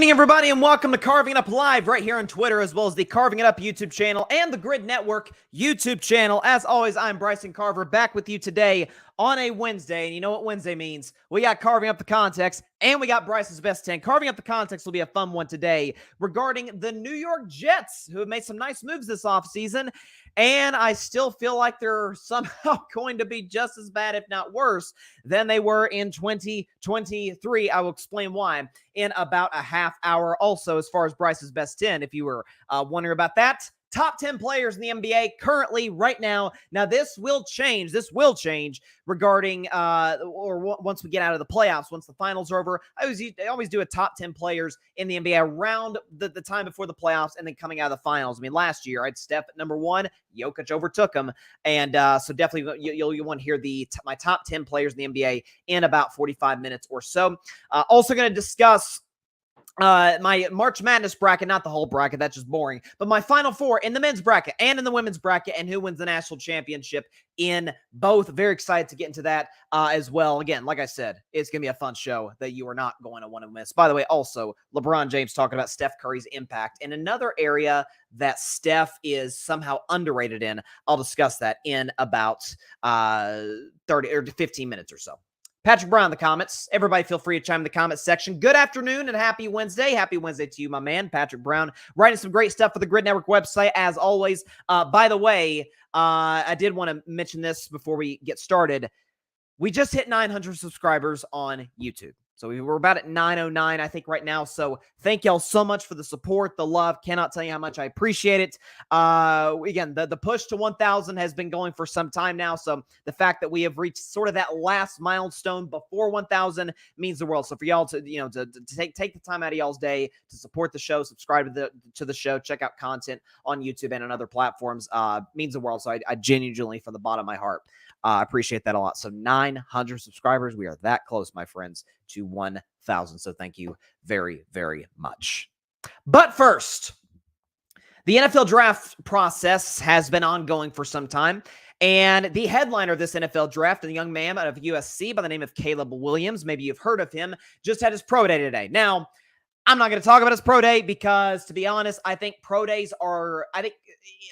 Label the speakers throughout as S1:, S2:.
S1: evening, everybody, and welcome to Carving It Up Live right here on Twitter, as well as the Carving It Up YouTube channel and the Grid Network YouTube channel. As always, I'm Bryson Carver, back with you today on a Wednesday, and you know what Wednesday means. We got Carving Up the Context, and we got Bryson's Best 10. Carving Up the Context will be a fun one today regarding the New York Jets, who have made some nice moves this offseason, and I still feel like they're somehow going to be just as bad, if not worse, than they were in 2023. I will explain why in about a half hour. Also, as far as Bryce's Best 10, if you were wondering about that, top 10 players in the NBA currently right now. Now, this will change. This will change regarding once we get out of the playoffs, once the finals are over. I always do a top 10 players in the NBA around the time before the playoffs and then coming out of the finals. I mean, last year I had Steph at number 1. Jokic overtook him. And so definitely you'll want to hear my top 10 players in the NBA in about 45 minutes or so. Also going to discuss my March Madness bracket, not the whole bracket, that's just boring, but my Final Four in the men's bracket and in the women's bracket, and who wins the national championship in both. Very excited to get into that as well. Again, like I said, it's going to be a fun show that you are not going to want to miss. By the way, also, LeBron James talking about Steph Curry's impact in another area that Steph is somehow underrated in. I'll discuss that in about 30 or 15 minutes or so. Patrick Brown in the comments. Everybody feel free to chime in the comments section. Good afternoon and happy Wednesday. Happy Wednesday to you, my man, Patrick Brown, writing some great stuff for the Grid Network website, as always. By the way, I did want to mention this before we get started. We just hit 900 subscribers on YouTube. So we're about at 909, I think, right now. So thank y'all so much for the support, the love. Cannot tell you how much I appreciate it. Again, the push to 1,000 has been going for some time now. So the fact that we have reached sort of that last milestone before 1,000 means the world. So for y'all to take the time out of y'all's day to support the show, subscribe to the show, check out content on YouTube and on other platforms means the world. So I genuinely, from the bottom of my heart, appreciate that a lot. So 900 subscribers. We are that close, my friends, to 1,000. So thank you very, very much. But first, the NFL draft process has been ongoing for some time. And the headliner of this NFL draft, a young man out of USC by the name of Caleb Williams, maybe you've heard of him, just had his pro day today. Now, I'm not going to talk about his pro day because, to be honest, I think pro days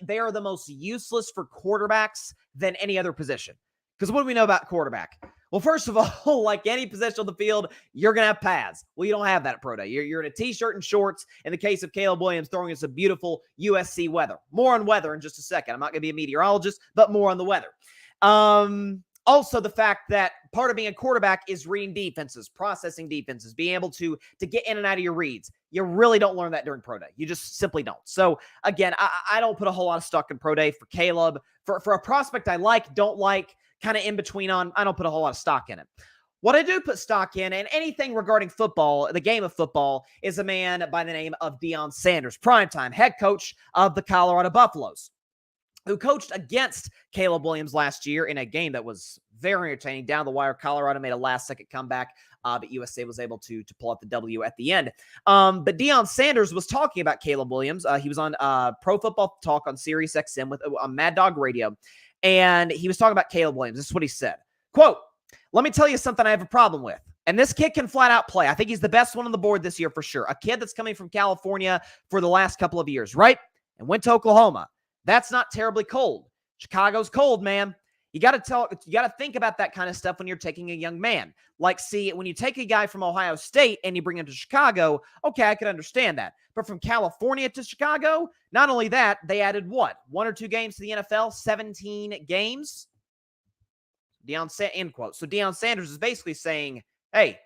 S1: they are the most useless for quarterbacks than any other position. Because what do we know about quarterback? Well, first of all, like any position on the field, you're going to have pads. Well, you don't have that at pro day. You're in a t-shirt and shorts. In the case of Caleb Williams, throwing in some beautiful USC weather. More on weather in just a second. I'm not going to be a meteorologist, but more on the weather. Also, the fact that part of being a quarterback is reading defenses, processing defenses, being able to get in and out of your reads. You really don't learn that during pro day. You just simply don't. So, again, I don't put a whole lot of stock in pro day for Caleb. For a prospect I like, don't like, kind of in between on, I don't put a whole lot of stock in it. What I do put stock in, and anything regarding football, the game of football, is a man by the name of Deion Sanders, primetime head coach of the Colorado Buffaloes, who coached against Caleb Williams last year in a game that was very entertaining. Down the wire, Colorado made a last-second comeback, but USA was able to pull out the W at the end. But Deion Sanders was talking about Caleb Williams. He was on Pro Football Talk on Sirius XM on Mad Dog Radio, and he was talking about Caleb Williams. This is what he said. Quote, "Let me tell you something I have a problem with. And this kid can flat out play. I think he's the best one on the board this year for sure. A kid that's coming from California for the last couple of years, right? And went to Oklahoma. That's not terribly cold. Chicago's cold, man. You got to think about that kind of stuff when you're taking a young man. Like, see, when you take a guy from Ohio State and you bring him to Chicago, okay, I can understand that. But from California to Chicago, not only that, they added what? 1 or 2 games to the NFL, 17 games? End quote. So Deion Sanders is basically saying, hey,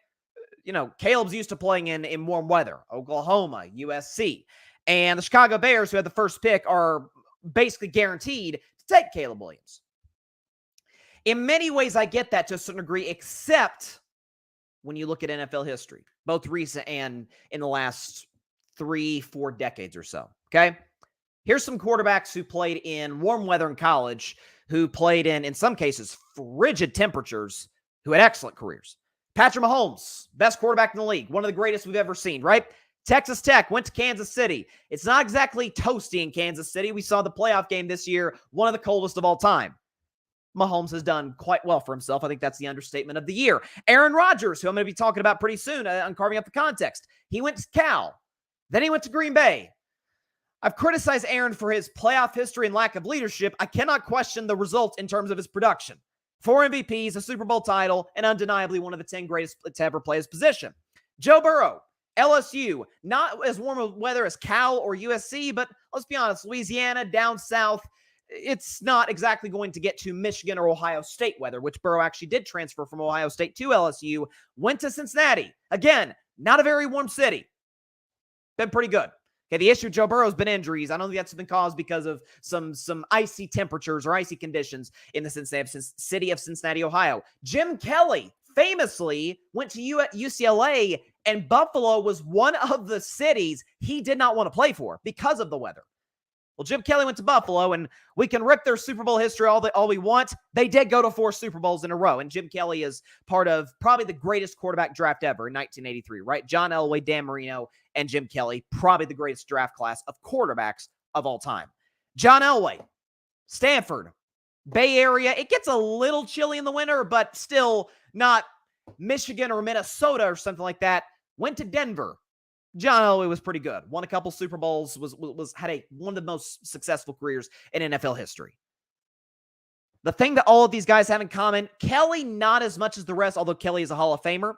S1: Caleb's used to playing in warm weather, Oklahoma, USC. And the Chicago Bears, who had the first pick, are basically guaranteed to take Caleb Williams. In many ways, I get that to a certain degree, except when you look at NFL history, both recent and in the last 3-4 decades or so, okay? Here's some quarterbacks who played in warm weather in college, who played in some cases, frigid temperatures, who had excellent careers. Patrick Mahomes, best quarterback in the league, one of the greatest we've ever seen, right? Texas Tech went to Kansas City. It's not exactly toasty in Kansas City. We saw the playoff game this year, one of the coldest of all time. Mahomes has done quite well for himself. I think that's the understatement of the year. Aaron Rodgers, who I'm going to be talking about pretty soon on Carving Up the Context. He went to Cal. Then he went to Green Bay. I've criticized Aaron for his playoff history and lack of leadership. I cannot question the result in terms of his production. 4 MVPs, a Super Bowl title, and undeniably one of the 10 greatest to ever play his position. Joe Burrow, LSU, not as warm of weather as Cal or USC, but let's be honest, Louisiana, down south, it's not exactly going to get to Michigan or Ohio State weather, which Burrow actually did transfer from Ohio State to LSU, went to Cincinnati. Again, not a very warm city. Been pretty good. Okay, the issue with Joe Burrow has been injuries. I don't think that's been caused because of some icy temperatures or icy conditions in the city of Cincinnati, Ohio. Jim Kelly famously went to UCLA, and Buffalo was one of the cities he did not want to play for because of the weather. Well, Jim Kelly went to Buffalo, and we can rip their Super Bowl history all we want. They did go to 4 Super Bowls in a row, and Jim Kelly is part of probably the greatest quarterback draft ever in 1983, right? John Elway, Dan Marino, and Jim Kelly, probably the greatest draft class of quarterbacks of all time. John Elway, Stanford, Bay Area. It gets a little chilly in the winter, but still not Michigan or Minnesota or something like that. Went to Denver. John Elway was pretty good. Won a couple Super Bowls, had one of the most successful careers in NFL history. The thing that all of these guys have in common, Kelly not as much as the rest, although Kelly is a Hall of Famer.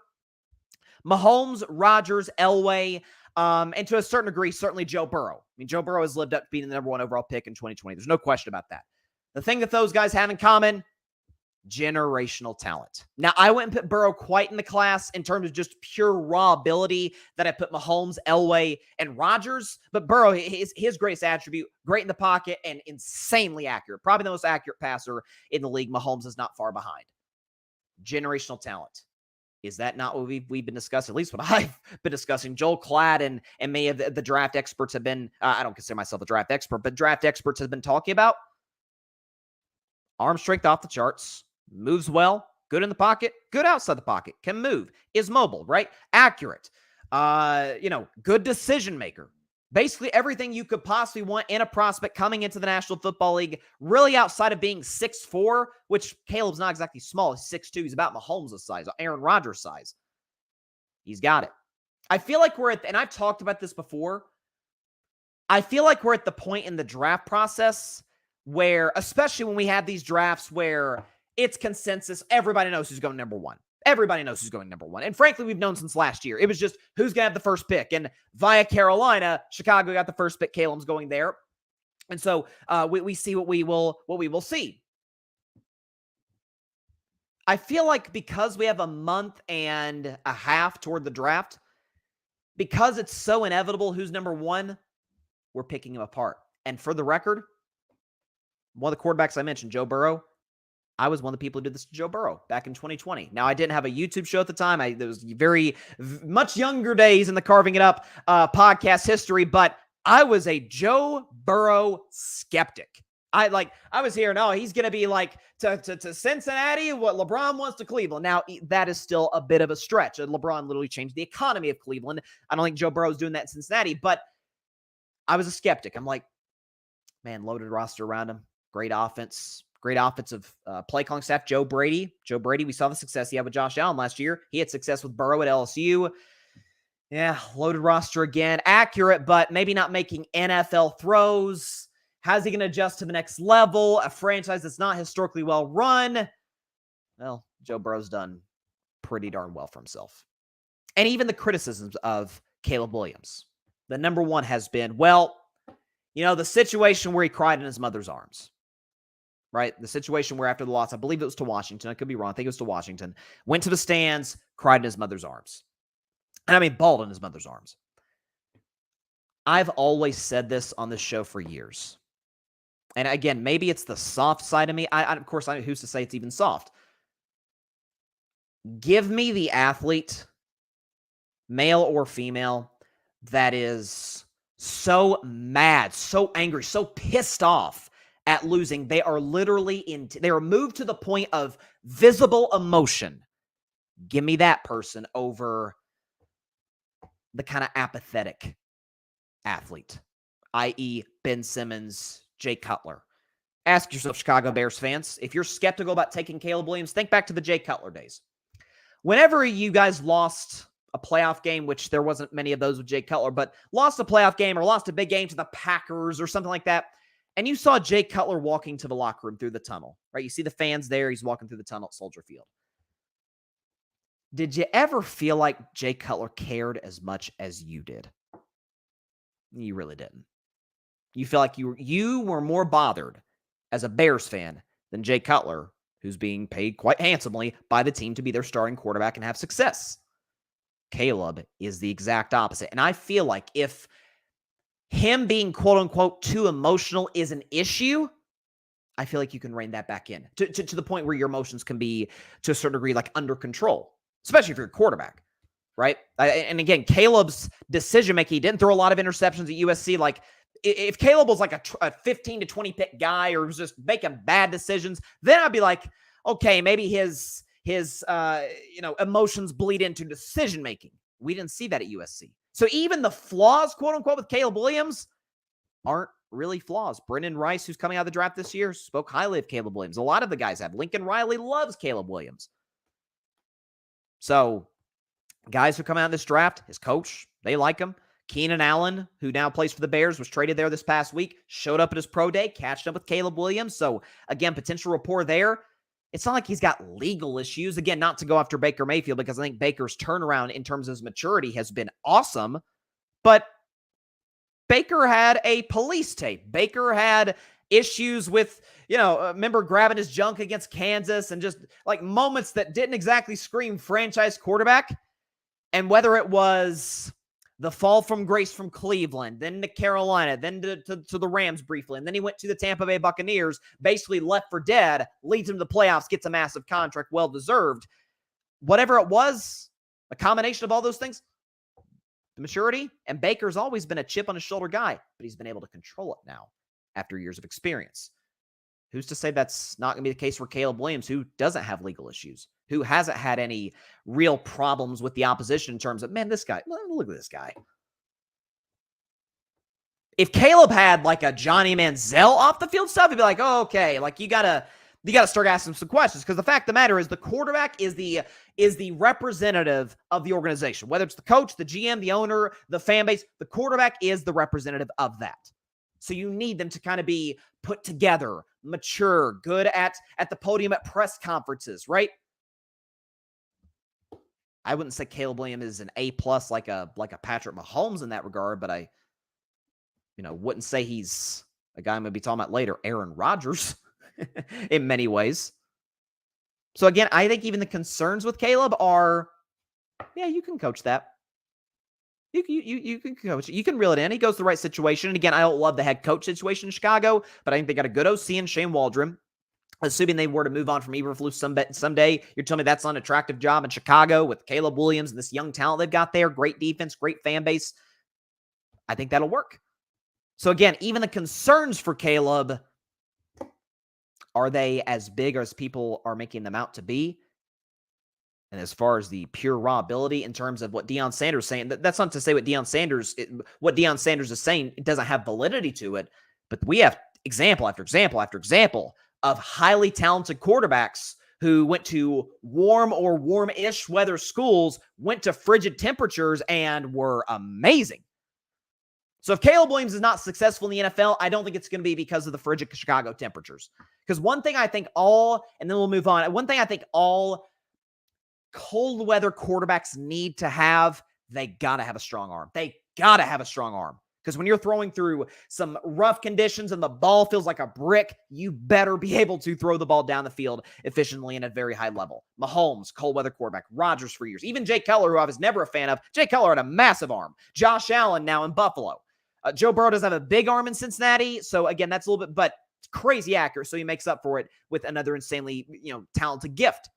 S1: Mahomes, Rodgers, Elway, and to a certain degree, certainly Joe Burrow. I mean, Joe Burrow has lived up to being the number 1 overall pick in 2020. There's no question about that. The thing that those guys have in common, generational talent. Now, I wouldn't put Burrow quite in the class in terms of just pure raw ability that I put Mahomes, Elway, and Rodgers, but Burrow, his greatest attribute, great in the pocket and insanely accurate. Probably the most accurate passer in the league. Mahomes is not far behind. Generational talent. Is that not what we've been discussing? At least what I've been discussing. Joel Klatt and many of the draft experts have been, I don't consider myself a draft expert, but draft experts have been talking about. Arm strength off the charts. Moves well, good in the pocket, good outside the pocket, can move, is mobile, right? Accurate, good decision maker. Basically everything you could possibly want in a prospect coming into the National Football League, really outside of being 6'4", which Caleb's not exactly small. He's 6'2". He's about Mahomes' size, Aaron Rodgers' size. He's got it. I feel like and I've talked about this before, I feel like we're at the point in the draft process where, especially when we have these drafts where it's consensus. Everybody knows who's going number 1. Everybody knows who's going number 1. And frankly, we've known since last year. It was just who's going to have the first pick. And via Carolina, Chicago got the first pick. Caleb's going there. And so we see what we will see. I feel like because we have a month and a half toward the draft, because it's so inevitable who's number 1, we're picking him apart. And for the record, one of the quarterbacks I mentioned, Joe Burrow, I was one of the people who did this to Joe Burrow back in 2020. Now, I didn't have a YouTube show at the time. There was very much younger days in the Carving It Up podcast history, but I was a Joe Burrow skeptic. I was here, no, he's going to be like to Cincinnati what LeBron wants to Cleveland. Now, that is still a bit of a stretch. LeBron literally changed the economy of Cleveland. I don't think Joe Burrow's doing that in Cincinnati, but I was a skeptic. I'm like, man, loaded roster around him. Great offense. Great offensive play calling staff. Joe Brady, we saw the success he had with Josh Allen last year. He had success with Burrow at LSU. Yeah, loaded roster again. Accurate, but maybe not making NFL throws. How's he going to adjust to the next level? A franchise that's not historically well run. Well, Joe Burrow's done pretty darn well for himself. And even the criticisms of Caleb Williams. The number 1 has been, the situation where he cried in his mother's arms. Right? The situation where after the loss, I believe it was to Washington. I could be wrong. I think it was to Washington. Went to the stands, cried in his mother's arms. And I mean, bawled in his mother's arms. I've always said this on this show for years. And again, maybe it's the soft side of me. Of course, who's to say it's even soft? Give me the athlete, male or female, that is so mad, so angry, so pissed off at losing. They are literally they are moved to the point of visible emotion. Give me that person over the kind of apathetic athlete, i.e. Ben Simmons, Jay Cutler. Ask yourself, Chicago Bears fans, if you're skeptical about taking Caleb Williams, think back to the Jay Cutler days. Whenever you guys lost a playoff game, which there wasn't many of those with Jay Cutler, but lost a playoff game or lost a big game to the Packers or something like that, and you saw Jay Cutler walking to the locker room through the tunnel, right? You see the fans there. He's walking through the tunnel at Soldier Field. Did you ever feel like Jay Cutler cared as much as you did? You really didn't. You feel like you were more bothered as a Bears fan than Jay Cutler, who's being paid quite handsomely by the team to be their starting quarterback and have success. Caleb is the exact opposite. And I feel like if him being quote-unquote too emotional is an issue, I feel like you can rein that back in to the point where your emotions can be, to a certain degree, like under control, especially if you're a quarterback, right? And again, Caleb's decision-making, he didn't throw a lot of interceptions at USC. Like, if Caleb was like a 15 to 20 pick guy or was just making bad decisions, then I'd be like, okay, maybe his emotions bleed into decision making. We didn't see that at USC. So even the flaws, quote unquote, with Caleb Williams aren't really flaws. Brendan Rice, who's coming out of the draft this year, spoke highly of Caleb Williams. A lot of the guys have. Lincoln Riley loves Caleb Williams. So guys who come out of this draft, his coach, they like him. Keenan Allen, who now plays for the Bears, was traded there this past week, showed up at his pro day, catched up with Caleb Williams. So, again, potential rapport there. It's not like he's got legal issues. Again, not to go after Baker Mayfield, because I think Baker's turnaround in terms of his maturity has been awesome. But Baker had a police tape. Baker had issues with, remember grabbing his junk against Kansas and just like moments that didn't exactly scream franchise quarterback. And whether it was the fall from grace from Cleveland, then to Carolina, then to the Rams briefly, and then he went to the Tampa Bay Buccaneers, basically left for dead, leads him to the playoffs, gets a massive contract, well-deserved. Whatever it was, a combination of all those things, the maturity, and Baker's always been a chip on his shoulder guy, but he's been able to control it now after years of experience. Who's to say that's not going to be the case for Caleb Williams, who doesn't have legal issues, who hasn't had any real problems with the opposition in terms of, man, this guy, look at this guy. If Caleb had like a Johnny Manziel off the field stuff, he'd be like, oh, okay, like you gotta start asking some questions, because the fact of the matter is the quarterback is the representative of the organization. Whether it's the coach, the GM, the owner, the fan base, the quarterback is the representative of that. So you need them to kind of be put together, mature, good at the podium at press conferences, right? I wouldn't say Caleb Williams is an A+ like a Patrick Mahomes in that regard, but I wouldn't say he's a guy I'm going to be talking about later, Aaron Rodgers, in many ways. So again, I think even the concerns with Caleb are, yeah, you can coach that. You can coach it. You can reel it in. He goes to the right situation. And again, I don't love the head coach situation in Chicago, but I think they got a good OC in Shane Waldron. Assuming they were to move on from Eberflus someday, you're telling me that's an attractive job in Chicago with Caleb Williams and this young talent they've got there. Great defense, great fan base. I think that'll work. So again, even the concerns for Caleb, are they as big as people are making them out to be? And as far as the pure raw ability in terms of what Deion Sanders is saying, that's not to say what Deion Sanders is saying, it doesn't have validity to it. But we have example after example after example of highly talented quarterbacks who went to warm or warm-ish weather schools, went to frigid temperatures, and were amazing. So if Caleb Williams is not successful in the NFL, I don't think it's going to be because of the frigid Chicago temperatures. Because one thing I think and then we'll move on. One thing I think all cold weather quarterbacks need to have, they got to have a strong arm. They got to have a strong arm. Because when you're throwing through some rough conditions and the ball feels like a brick, you better be able to throw the ball down the field efficiently and at a very high level. Mahomes, cold weather quarterback. Rodgers for years. Even Jay Cutler, who I was never a fan of. Jay Cutler had a massive arm. Josh Allen now in Buffalo. Joe Burrow doesn't have a big arm in Cincinnati. So again, that's a little bit, but it's crazy accurate. So he makes up for it with another insanely, talented gift.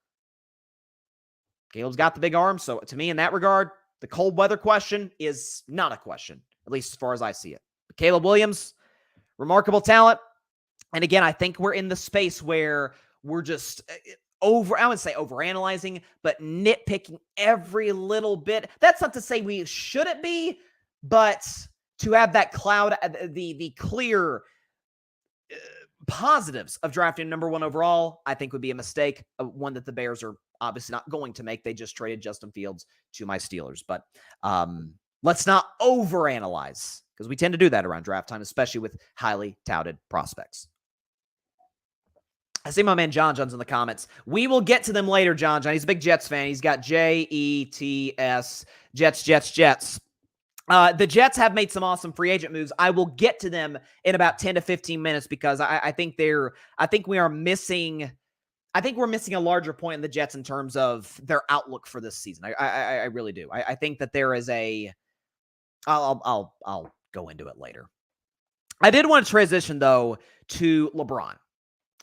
S1: Caleb's got the big arm. So to me, in that regard, the cold weather question is not a question, at least as far as I see it. But Caleb Williams, remarkable talent. And again, I think we're in the space where we're just I wouldn't say overanalyzing, but nitpicking every little bit. That's not to say we shouldn't be, but to have that cloud, the clear positives of drafting number 1 overall, I think would be a mistake, one that the Bears are obviously not going to make. They just traded Justin Fields to my Steelers. But let's not overanalyze, because we tend to do that around draft time, especially with highly touted prospects. I see my man John John's in the comments. We will get to them later, John John. He's a big Jets fan. He's got Jets, Jets. The Jets have made some awesome free agent moves. I will get to them in about 10 to 15 minutes because I think we're missing a larger point in the Jets in terms of their outlook for this season. I really do. I think that there is I'll go into it later. I did want to transition though to LeBron.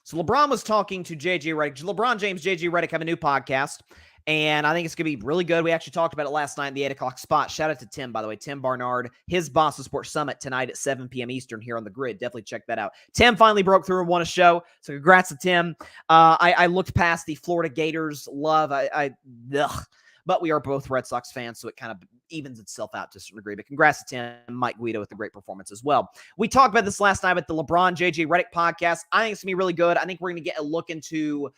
S1: So LeBron was talking to JJ Redick. LeBron James, JJ Redick have a new podcast, and I think it's going to be really good. We actually talked about it last night in the 8 o'clock spot. Shout out to Tim, by the way, Tim Barnard, his Boston Sports Summit tonight at 7 p.m. Eastern here on the Grid. Definitely check that out. Tim finally broke through and won a show, so congrats to Tim. I looked past the Florida Gators love. But we are both Red Sox fans, so it kind of evens itself out to a certain degree. But congrats to Tim, Mike Guido with a great performance as well. We talked about this last night with the LeBron JJ Redick podcast. I think it's going to be really good. I think we're going to get a look into,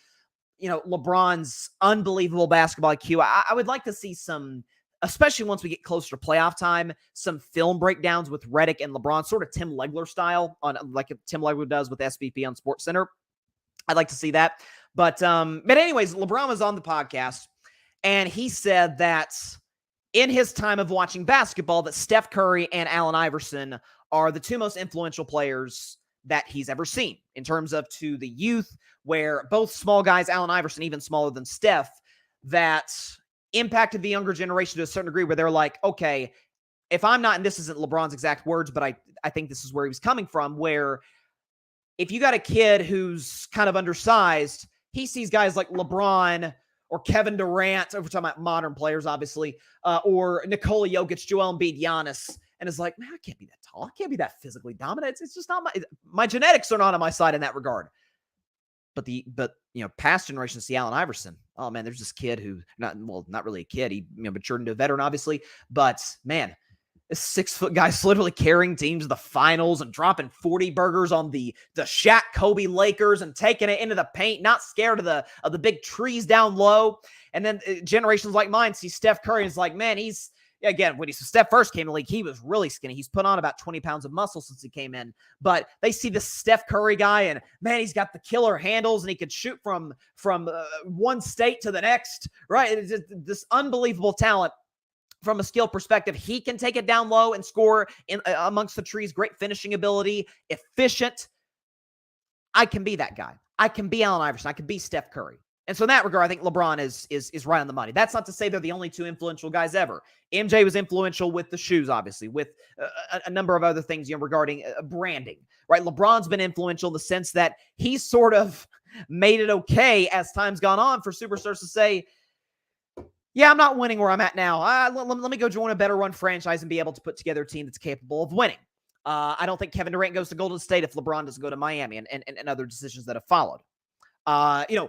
S1: LeBron's unbelievable basketball IQ. I would like to see some, especially once we get closer to playoff time, some film breakdowns with Redick and LeBron, sort of Tim Legler style, on like Tim Legler does with SVP on SportsCenter. I'd like to see that. But anyways, LeBron was on the podcast, and he said that in his time of watching basketball, that Steph Curry and Allen Iverson are the two most influential players that he's ever seen in terms of to the youth, where both small guys, Allen Iverson, even smaller than Steph, that impacted the younger generation to a certain degree, where they're like, okay, if I'm not, and this isn't LeBron's exact words, but I think this is where he was coming from, where if you got a kid who's kind of undersized, he sees guys like LeBron or Kevin Durant, we're talking about modern players, obviously, or Nikola Jokic, Joel Embiid, Giannis, and is like, man, I can't be that tall. I can't be that physically dominant. It's just not my genetics are not on my side in that regard. But past generations see Allen Iverson. Oh man, there's this kid who not really a kid. He matured into a veteran, obviously, but man, this 6-foot guy's literally carrying teams to the finals and dropping 40 burgers on the Shaq Kobe Lakers and taking it into the paint, not scared of the big trees down low. And then generations like mine see Steph Curry and is like, man, when Steph first came to the league, he was really skinny. He's put on about 20 pounds of muscle since he came in. But they see this Steph Curry guy, and man, he's got the killer handles, and he could shoot from one state to the next, right? It's just this unbelievable talent. From a skill perspective, he can take it down low and score amongst the trees. Great finishing ability, efficient. I can be that guy. I can be Allen Iverson. I can be Steph Curry. And so in that regard, I think LeBron is right on the money. That's not to say they're the only two influential guys ever. MJ was influential with the shoes, obviously, with a number of other things regarding branding, right? LeBron's been influential in the sense that he sort of made it okay as time's gone on for superstars to say, yeah, I'm not winning where I'm at now. Let me go join a better run franchise and be able to put together a team that's capable of winning. I don't think Kevin Durant goes to Golden State if LeBron doesn't go to Miami and other decisions that have followed.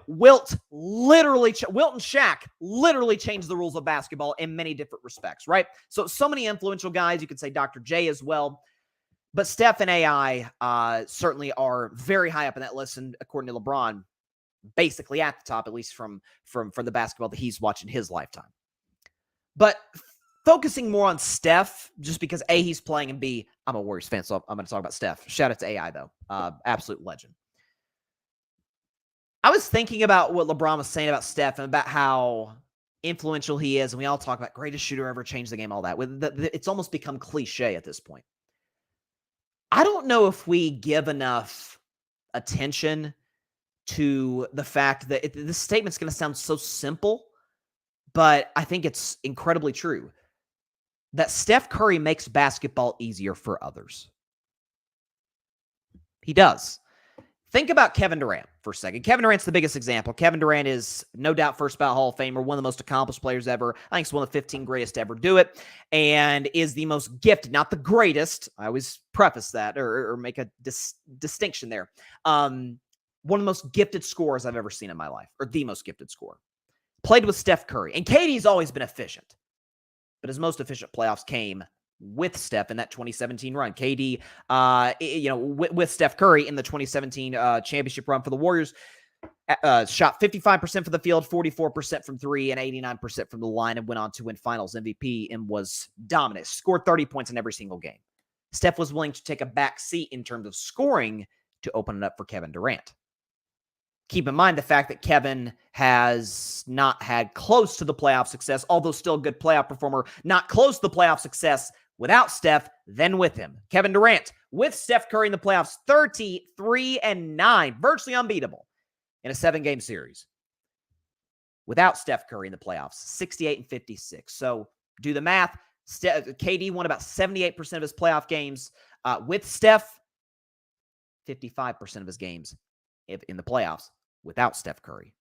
S1: Wilt and Shaq literally changed the rules of basketball in many different respects, right? So many influential guys. You could say Dr. J as well. But Steph and AI certainly are very high up in that list, and according to LeBron, basically at the top, at least from the basketball that he's watched in his lifetime. But focusing more on Steph, just because A, he's playing, and B, I'm a Warriors fan, so I'm going to talk about Steph. Shout out to AI, though. Absolute legend. I was thinking about what LeBron was saying about Steph and about how influential he is, and we all talk about greatest shooter ever, changed the game, all that. It's almost become cliche at this point. I don't know if we give enough attention to the fact that this statement's going to sound so simple, but I think it's incredibly true, that Steph Curry makes basketball easier for others. He does. Think about Kevin Durant for a second. Kevin Durant's the biggest example. Kevin Durant is no doubt first ballot Hall of Famer, one of the most accomplished players ever. I think he's one of the 15 greatest to ever do it, and is the most gifted, not the greatest. I always preface that or make a distinction there. One of the most gifted scorers I've ever seen in my life, or the most gifted scorer. Played with Steph Curry. And KD's always been efficient, but his most efficient playoffs came with Steph in that 2017 run. KD, with Steph Curry in the 2017 championship run for the Warriors, shot 55% from the field, 44% from three, and 89% from the line, and went on to win Finals MVP and was dominant. Scored 30 points in every single game. Steph was willing to take a back seat in terms of scoring to open it up for Kevin Durant. Keep in mind the fact that Kevin has not had close to the playoff success, although still a good playoff performer, not close to the playoff success without Steph, then with him. Kevin Durant, with Steph Curry in the playoffs, 33-9, virtually unbeatable in a 7-game series. Without Steph Curry in the playoffs, 68-56. So do the math. KD won about 78% of his playoff games. With Steph, 55% of his games in the playoffs without Steph Curry.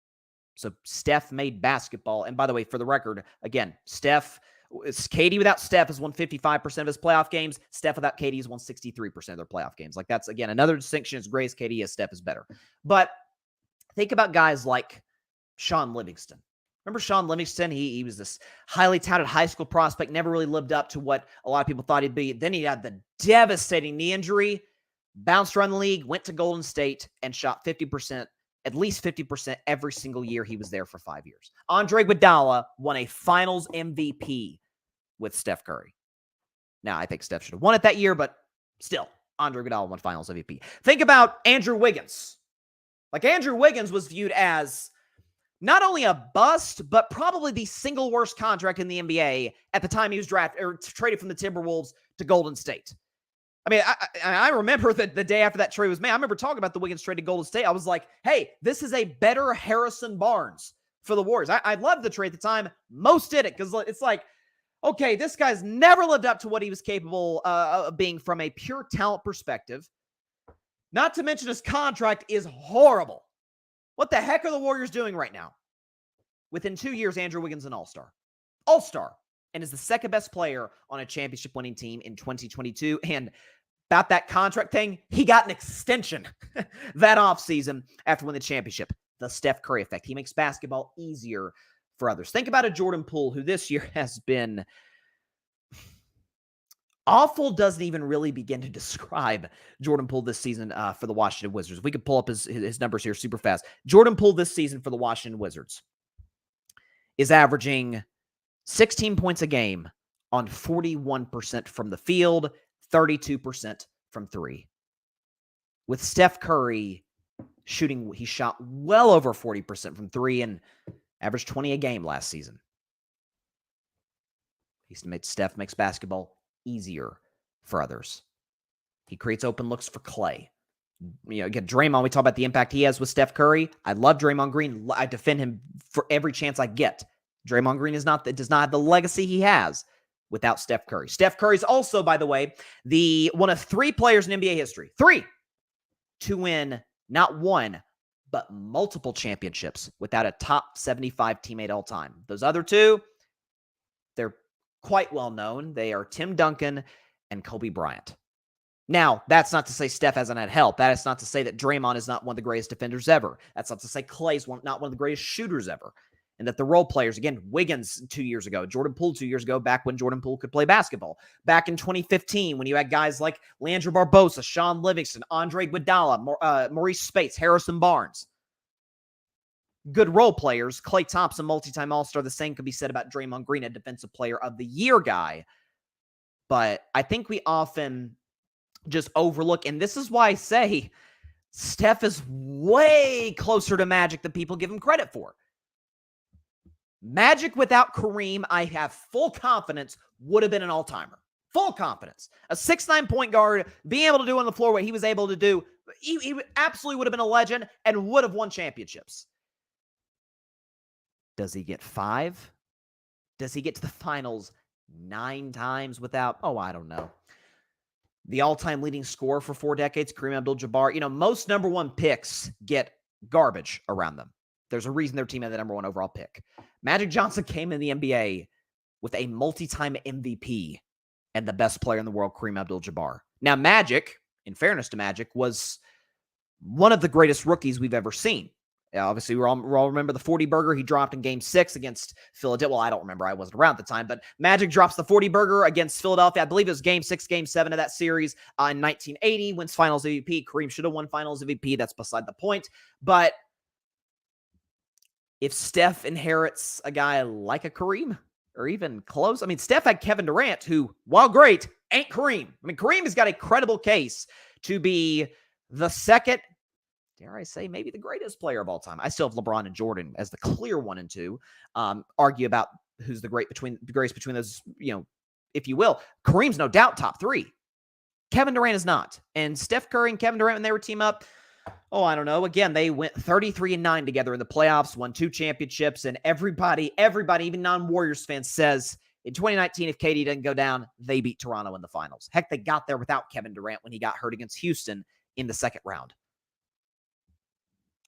S1: So Steph made basketball. And by the way, for the record, again, KD without Steph has won 55% of his playoff games. Steph without KD has won 63% of their playoff games. Like, that's, again, another distinction. As great as KD is, Steph is better. But think about guys like Shaun Livingston. Remember Shaun Livingston? He was this highly touted high school prospect, never really lived up to what a lot of people thought he'd be. Then he had the devastating knee injury, bounced around the league, went to Golden State, and shot 50%, at least 50% every single year he was there for 5 years. Andre Iguodala won a Finals MVP with Steph Curry. Now, I think Steph should have won it that year, but still, Andre Iguodala won Finals MVP. Think about Andrew Wiggins. Like, Andrew Wiggins was viewed as not only a bust, but probably the single worst contract in the NBA at the time he was drafted or traded from the Timberwolves to Golden State. I mean, I remember that the day after that trade was made, I remember talking about the Wiggins trade to Golden State. I was like, hey, this is a better Harrison Barnes for the Warriors. I loved the trade at the time. Most did it because it's like, okay, this guy's never lived up to what he was capable of being from a pure talent perspective. Not to mention his contract is horrible. What the heck are the Warriors doing right now? Within 2 years, Andrew Wiggins is an all-star. All-star. And is the second best player on a championship winning team in 2022. And about that contract thing, he got an extension that offseason after winning the championship. The Steph Curry effect. He makes basketball easier for others. Think about a Jordan Poole who this year has been awful. Doesn't even really begin to describe Jordan Poole this season for the Washington Wizards. We could pull up his numbers here super fast. Jordan Poole this season for the Washington Wizards is averaging 16 points a game on 41% from the field, 32% from three. With Steph Curry shooting, he shot well over 40% from three and averaged 20 a game last season. Steph makes basketball easier for others. He creates open looks for Clay. Again, Draymond, we talk about the impact he has with Steph Curry. I love Draymond Green. I defend him for every chance I get. Draymond Green does not have the legacy he has without Steph Curry. Steph Curry is also, by the way, one of 3 players in NBA history, 3, to win not one, but multiple championships without a top 75 teammate all time. Those other 2, they're quite well known. They are Tim Duncan and Kobe Bryant. Now, that's not to say Steph hasn't had help. That is not to say that Draymond is not one of the greatest defenders ever. That's not to say Clay's not one of the greatest shooters ever. And that the role players, again, Wiggins 2 years ago, Jordan Poole 2 years ago, back when Jordan Poole could play basketball. Back in 2015, when you had guys like Leandro Barbosa, Shaun Livingston, Andre Iguodala, Maurice Spates, Harrison Barnes. Good role players. Klay Thompson, multi-time All-Star. The same could be said about Draymond Green, a Defensive Player of the Year guy. But I think we often just overlook, and this is why I say Steph is way closer to Magic than people give him credit for. Magic without Kareem, I have full confidence, would have been an all-timer. Full confidence. A 6'9" point guard, being able to do on the floor what he was able to do, he absolutely would have been a legend and would have won championships. Does he get 5? Does he get to the finals 9 times without, I don't know. The all-time leading scorer for 4 decades, Kareem Abdul-Jabbar. Most number 1 picks get garbage around them. There's a reason their team had the number 1 overall pick. Magic Johnson came in the NBA with a multi-time MVP and the best player in the world, Kareem Abdul-Jabbar. Now, Magic, in fairness to Magic, was one of the greatest rookies we've ever seen. Yeah, obviously, we all remember the 40 burger he dropped in Game 6 against Philadelphia. Well, I don't remember. I wasn't around at the time. But Magic drops the 40 burger against Philadelphia. I believe it was Game 6, Game 7 of that series in 1980. Wins Finals MVP. Kareem should have won Finals MVP. That's beside the point. But if Steph inherits a guy like a Kareem, or even close, I mean, Steph had Kevin Durant, who, while great, ain't Kareem. I mean, Kareem has got a credible case to be the second, dare I say, maybe the greatest player of all time. I still have LeBron and Jordan as the clear 1 and 2. Argue about who's the greatest between those, if you will. Kareem's no doubt top 3. Kevin Durant is not. And Steph Curry and Kevin Durant, when they were team up, I don't know. Again, they went 33-9 together in the playoffs, won 2 championships, and everybody, even non-Warriors fans, says in 2019, if KD doesn't go down, they beat Toronto in the finals. Heck, they got there without Kevin Durant when he got hurt against Houston in the second round.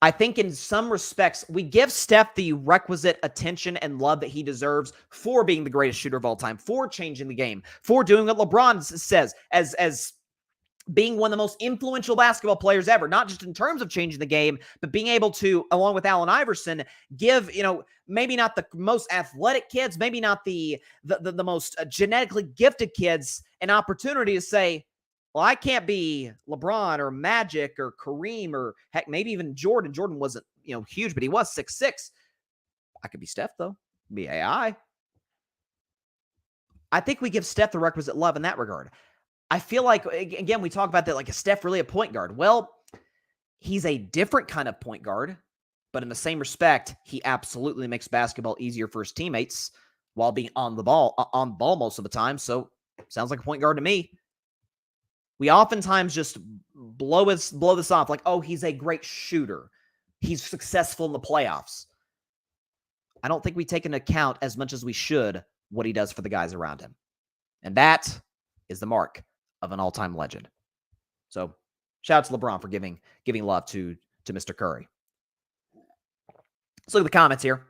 S1: I think in some respects, we give Steph the requisite attention and love that he deserves for being the greatest shooter of all time, for changing the game, for doing what LeBron says as being one of the most influential basketball players ever, not just in terms of changing the game, but being able to, along with Allen Iverson, give, maybe not the most athletic kids, maybe not the most genetically gifted kids an opportunity to say, well, I can't be LeBron or Magic or Kareem or heck, maybe even Jordan. Jordan wasn't, huge, but he was 6'6". I could be Steph, though. Be AI. I think we give Steph the requisite love in that regard. I feel like, again, we talk about that, like, is Steph really a point guard? Well, he's a different kind of point guard, but in the same respect, he absolutely makes basketball easier for his teammates while being on the ball most of the time. So, sounds like a point guard to me. We oftentimes just blow this off like, oh, he's a great shooter. He's successful in the playoffs. I don't think we take into account as much as we should what he does for the guys around him. And that is the mark of an all-time legend. So shout out to LeBron for giving love to Mr. Curry. Let's look at the comments here.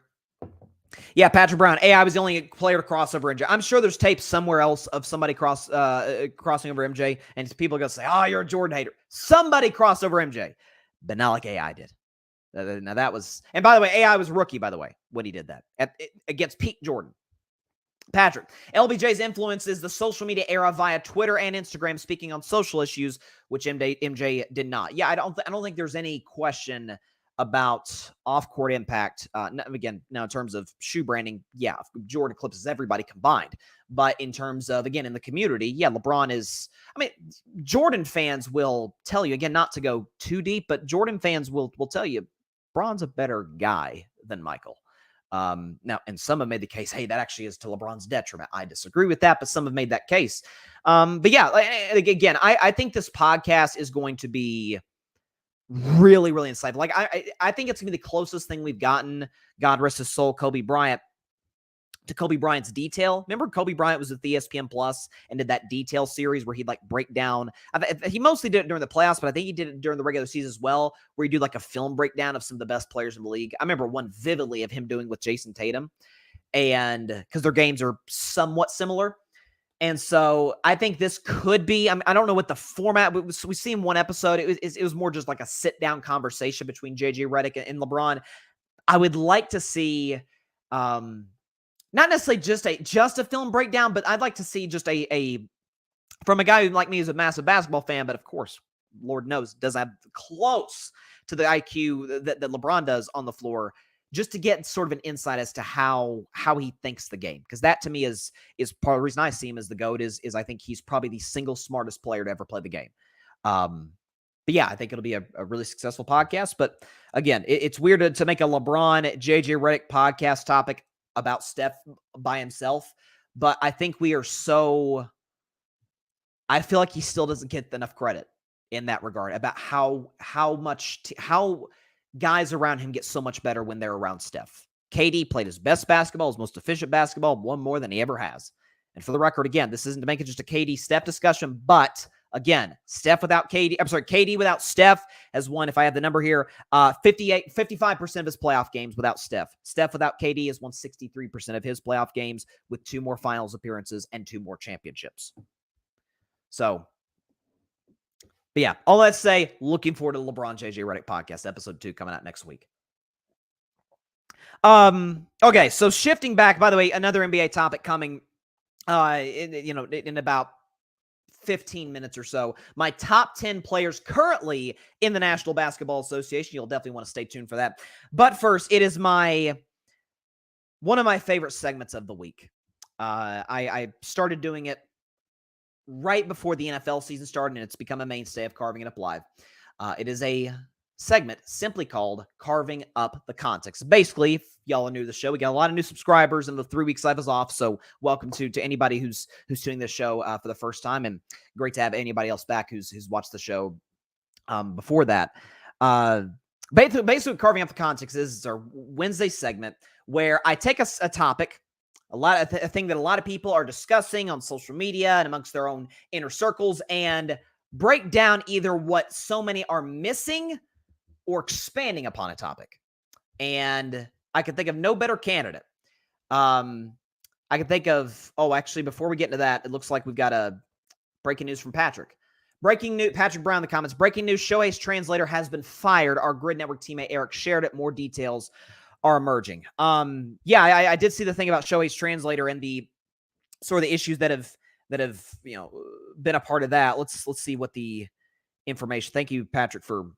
S1: Yeah, Patrick Brown. AI was the only player to cross over MJ. I'm sure there's tape somewhere else of somebody crossing over MJ, and people are going to say, oh, you're a Jordan hater. Somebody crossed over MJ, but not like AI did. Now that was, and by the way, AI was rookie, by the way, when he did that against Pete Jordan. Patrick, LBJ's influence is the social media era via Twitter and Instagram, speaking on social issues, which MJ did not. Yeah, I don't think there's any question about off-court impact. Again, now in terms of shoe branding, yeah, Jordan eclipses everybody combined. But in terms of, again, in the community, yeah, LeBron is, Jordan fans will tell you, again, not to go too deep, but Jordan fans will tell you, LeBron's a better guy than Michael. Now, and some have made the case, hey, that actually is to LeBron's detriment. I disagree with that, but some have made that case. But yeah, again, I think this podcast is going to be really, really insightful. Like, I think it's going to be the closest thing we've gotten, God rest his soul, Kobe Bryant, to Kobe Bryant's detail. Remember Kobe Bryant was with ESPN Plus and did that detail series where he'd like break down. He mostly did it during the playoffs, but I think he did it during the regular season as well, where he do like a film breakdown of some of the best players in the league. I remember one vividly of him doing with Jason Tatum, and because their games are somewhat similar. And so I think this could be, I don't know what the format was. We see in one episode, it was more just like a sit down conversation between JJ Redick and LeBron. I would like to see, not necessarily just a film breakdown, but I'd like to see just a from a guy who, like me, is a massive basketball fan, but of course, Lord knows, doesn't have close to the IQ that LeBron does on the floor, just to get sort of an insight as to how he thinks the game. Because that to me is part of the reason I see him as the GOAT is I think he's probably the single smartest player to ever play the game. But yeah, I think it'll be a really successful podcast. But again, it's weird to make a LeBron, JJ Redick podcast topic about Steph by himself. But I think I feel like he still doesn't get enough credit in that regard about how guys around him get so much better when they're around Steph. KD played his best basketball, his most efficient basketball, won more than he ever has. And for the record, again, this isn't to make it just a KD-Steph discussion, but again, KD without Steph has won, if I have the number here, 55% of his playoff games without Steph. Steph without KD has won 63% of his playoff games with 2 more finals appearances and 2 more championships. So, but yeah, all that to say, looking forward to the LeBron JJ Redick podcast, episode 2 coming out next week. Okay, so shifting back, by the way, another NBA topic coming in about 15 minutes or so. My top 10 players currently in the National Basketball Association. You'll definitely want to stay tuned for that. But first, it is one of my favorite segments of the week. I started doing it right before the NFL season started, and it's become a mainstay of Carving It Up Live. It is a segment simply called Carving Up the Context. Basically, if y'all are new to the show, we got a lot of new subscribers in the 3 weeks I was off, so welcome to anybody who's tuning this show for the first time, and great to have anybody else back who's watched the show before that. Basically, Carving Up the Context is our Wednesday segment where I take a topic, a thing that a lot of people are discussing on social media and amongst their own inner circles, and break down either what so many are missing or expanding upon a topic. And I can think of no better candidate. I can think of, actually, before we get into that, it looks like we've got a breaking news from Patrick. Breaking news, Patrick Brown in the comments. Breaking news, Shohei's translator has been fired. Our Grid Network teammate Eric shared it. More details are emerging. I did see the thing about Shohei's translator and the sort of the issues that have been a part of that. Let's see what the information. Thank you, Patrick, for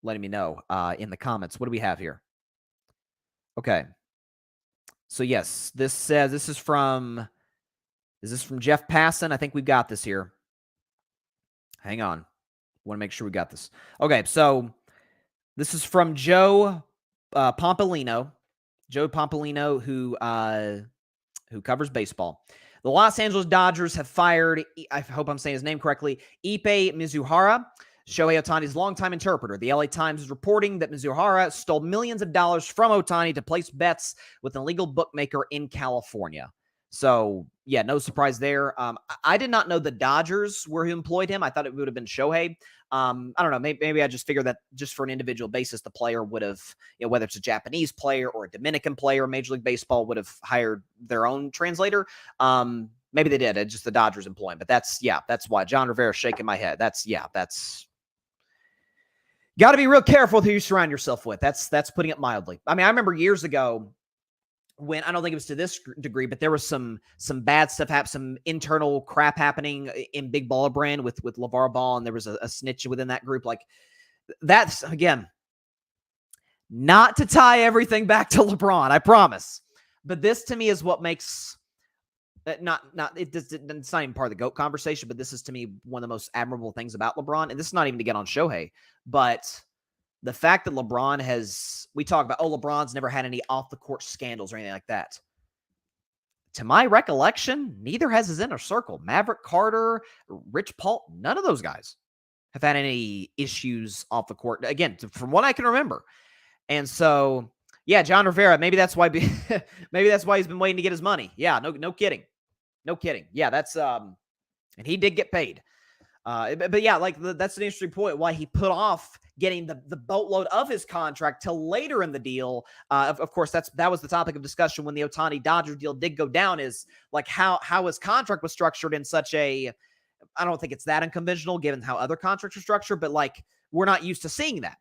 S1: letting me know in the comments. What do we have here? Okay. So yes, this says this is from Jeff Passon? I think we've got this here. Hang on. Want to make sure we got this. Okay, so this is from Joe Pompolino. Joe Pompolino, who covers baseball. The Los Angeles Dodgers have fired, I hope I'm saying his name correctly, Ippei Mizuhara, Shohei Ohtani's longtime interpreter. The LA Times is reporting that Mizuhara stole millions of dollars from Ohtani to place bets with an illegal bookmaker in California. So, yeah, no surprise there. I did not know the Dodgers were who employed him. I thought it would have been Shohei. I don't know. Maybe I just figured that just for an individual basis, the player would have, whether it's a Japanese player or a Dominican player, Major League Baseball would have hired their own translator. Maybe they did. It's just the Dodgers employ him. But that's why. John Rivera's shaking my head. That's got to be real careful with who you surround yourself with. That's putting it mildly. I mean, I remember years ago, when I don't think it was to this degree, but there was some bad stuff happening, some internal crap happening in Big Baller Brand with LeVar Ball, and there was a snitch within that group. Like, that's, again, not to tie everything back to LeBron, I promise. But this to me is what makes it's not even part of the GOAT conversation, but this is to me one of the most admirable things about LeBron. And this is not even to get on Shohei, but the fact that LeBron we talk about, LeBron's never had any off-the-court scandals or anything like that. To my recollection, neither has his inner circle. Maverick Carter, Rich Paul, none of those guys have had any issues off the court. Again, from what I can remember. And so, yeah, John Rivera, maybe that's why he's been waiting to get his money. Yeah, no kidding. No kidding. Yeah, that's and he did get paid. But yeah, like that's an interesting point why he put off getting the boatload of his contract till later in the deal. Of course, that was the topic of discussion when the Ohtani Dodger deal did go down, is like how his contract was structured in such a, I don't think it's that unconventional given how other contracts are structured, but like we're not used to seeing that.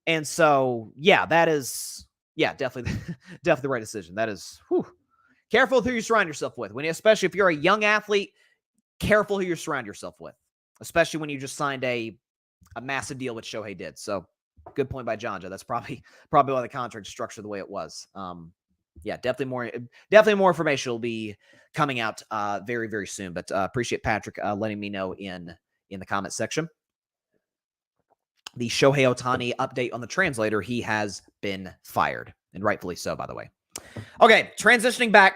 S1: And so, yeah, that is, definitely the right decision. That is, careful with who you surround yourself with. Especially if you're a young athlete, careful who you surround yourself with, especially when you just signed a massive deal, which Shohei did. So good point by John Joe. That's probably why the contract is structured the way it was. Definitely more information will be coming out very, very soon. But appreciate Patrick letting me know in the comment section. The Shohei Ohtani update on the translator, he has been fired, and rightfully so, by the way. Okay, transitioning back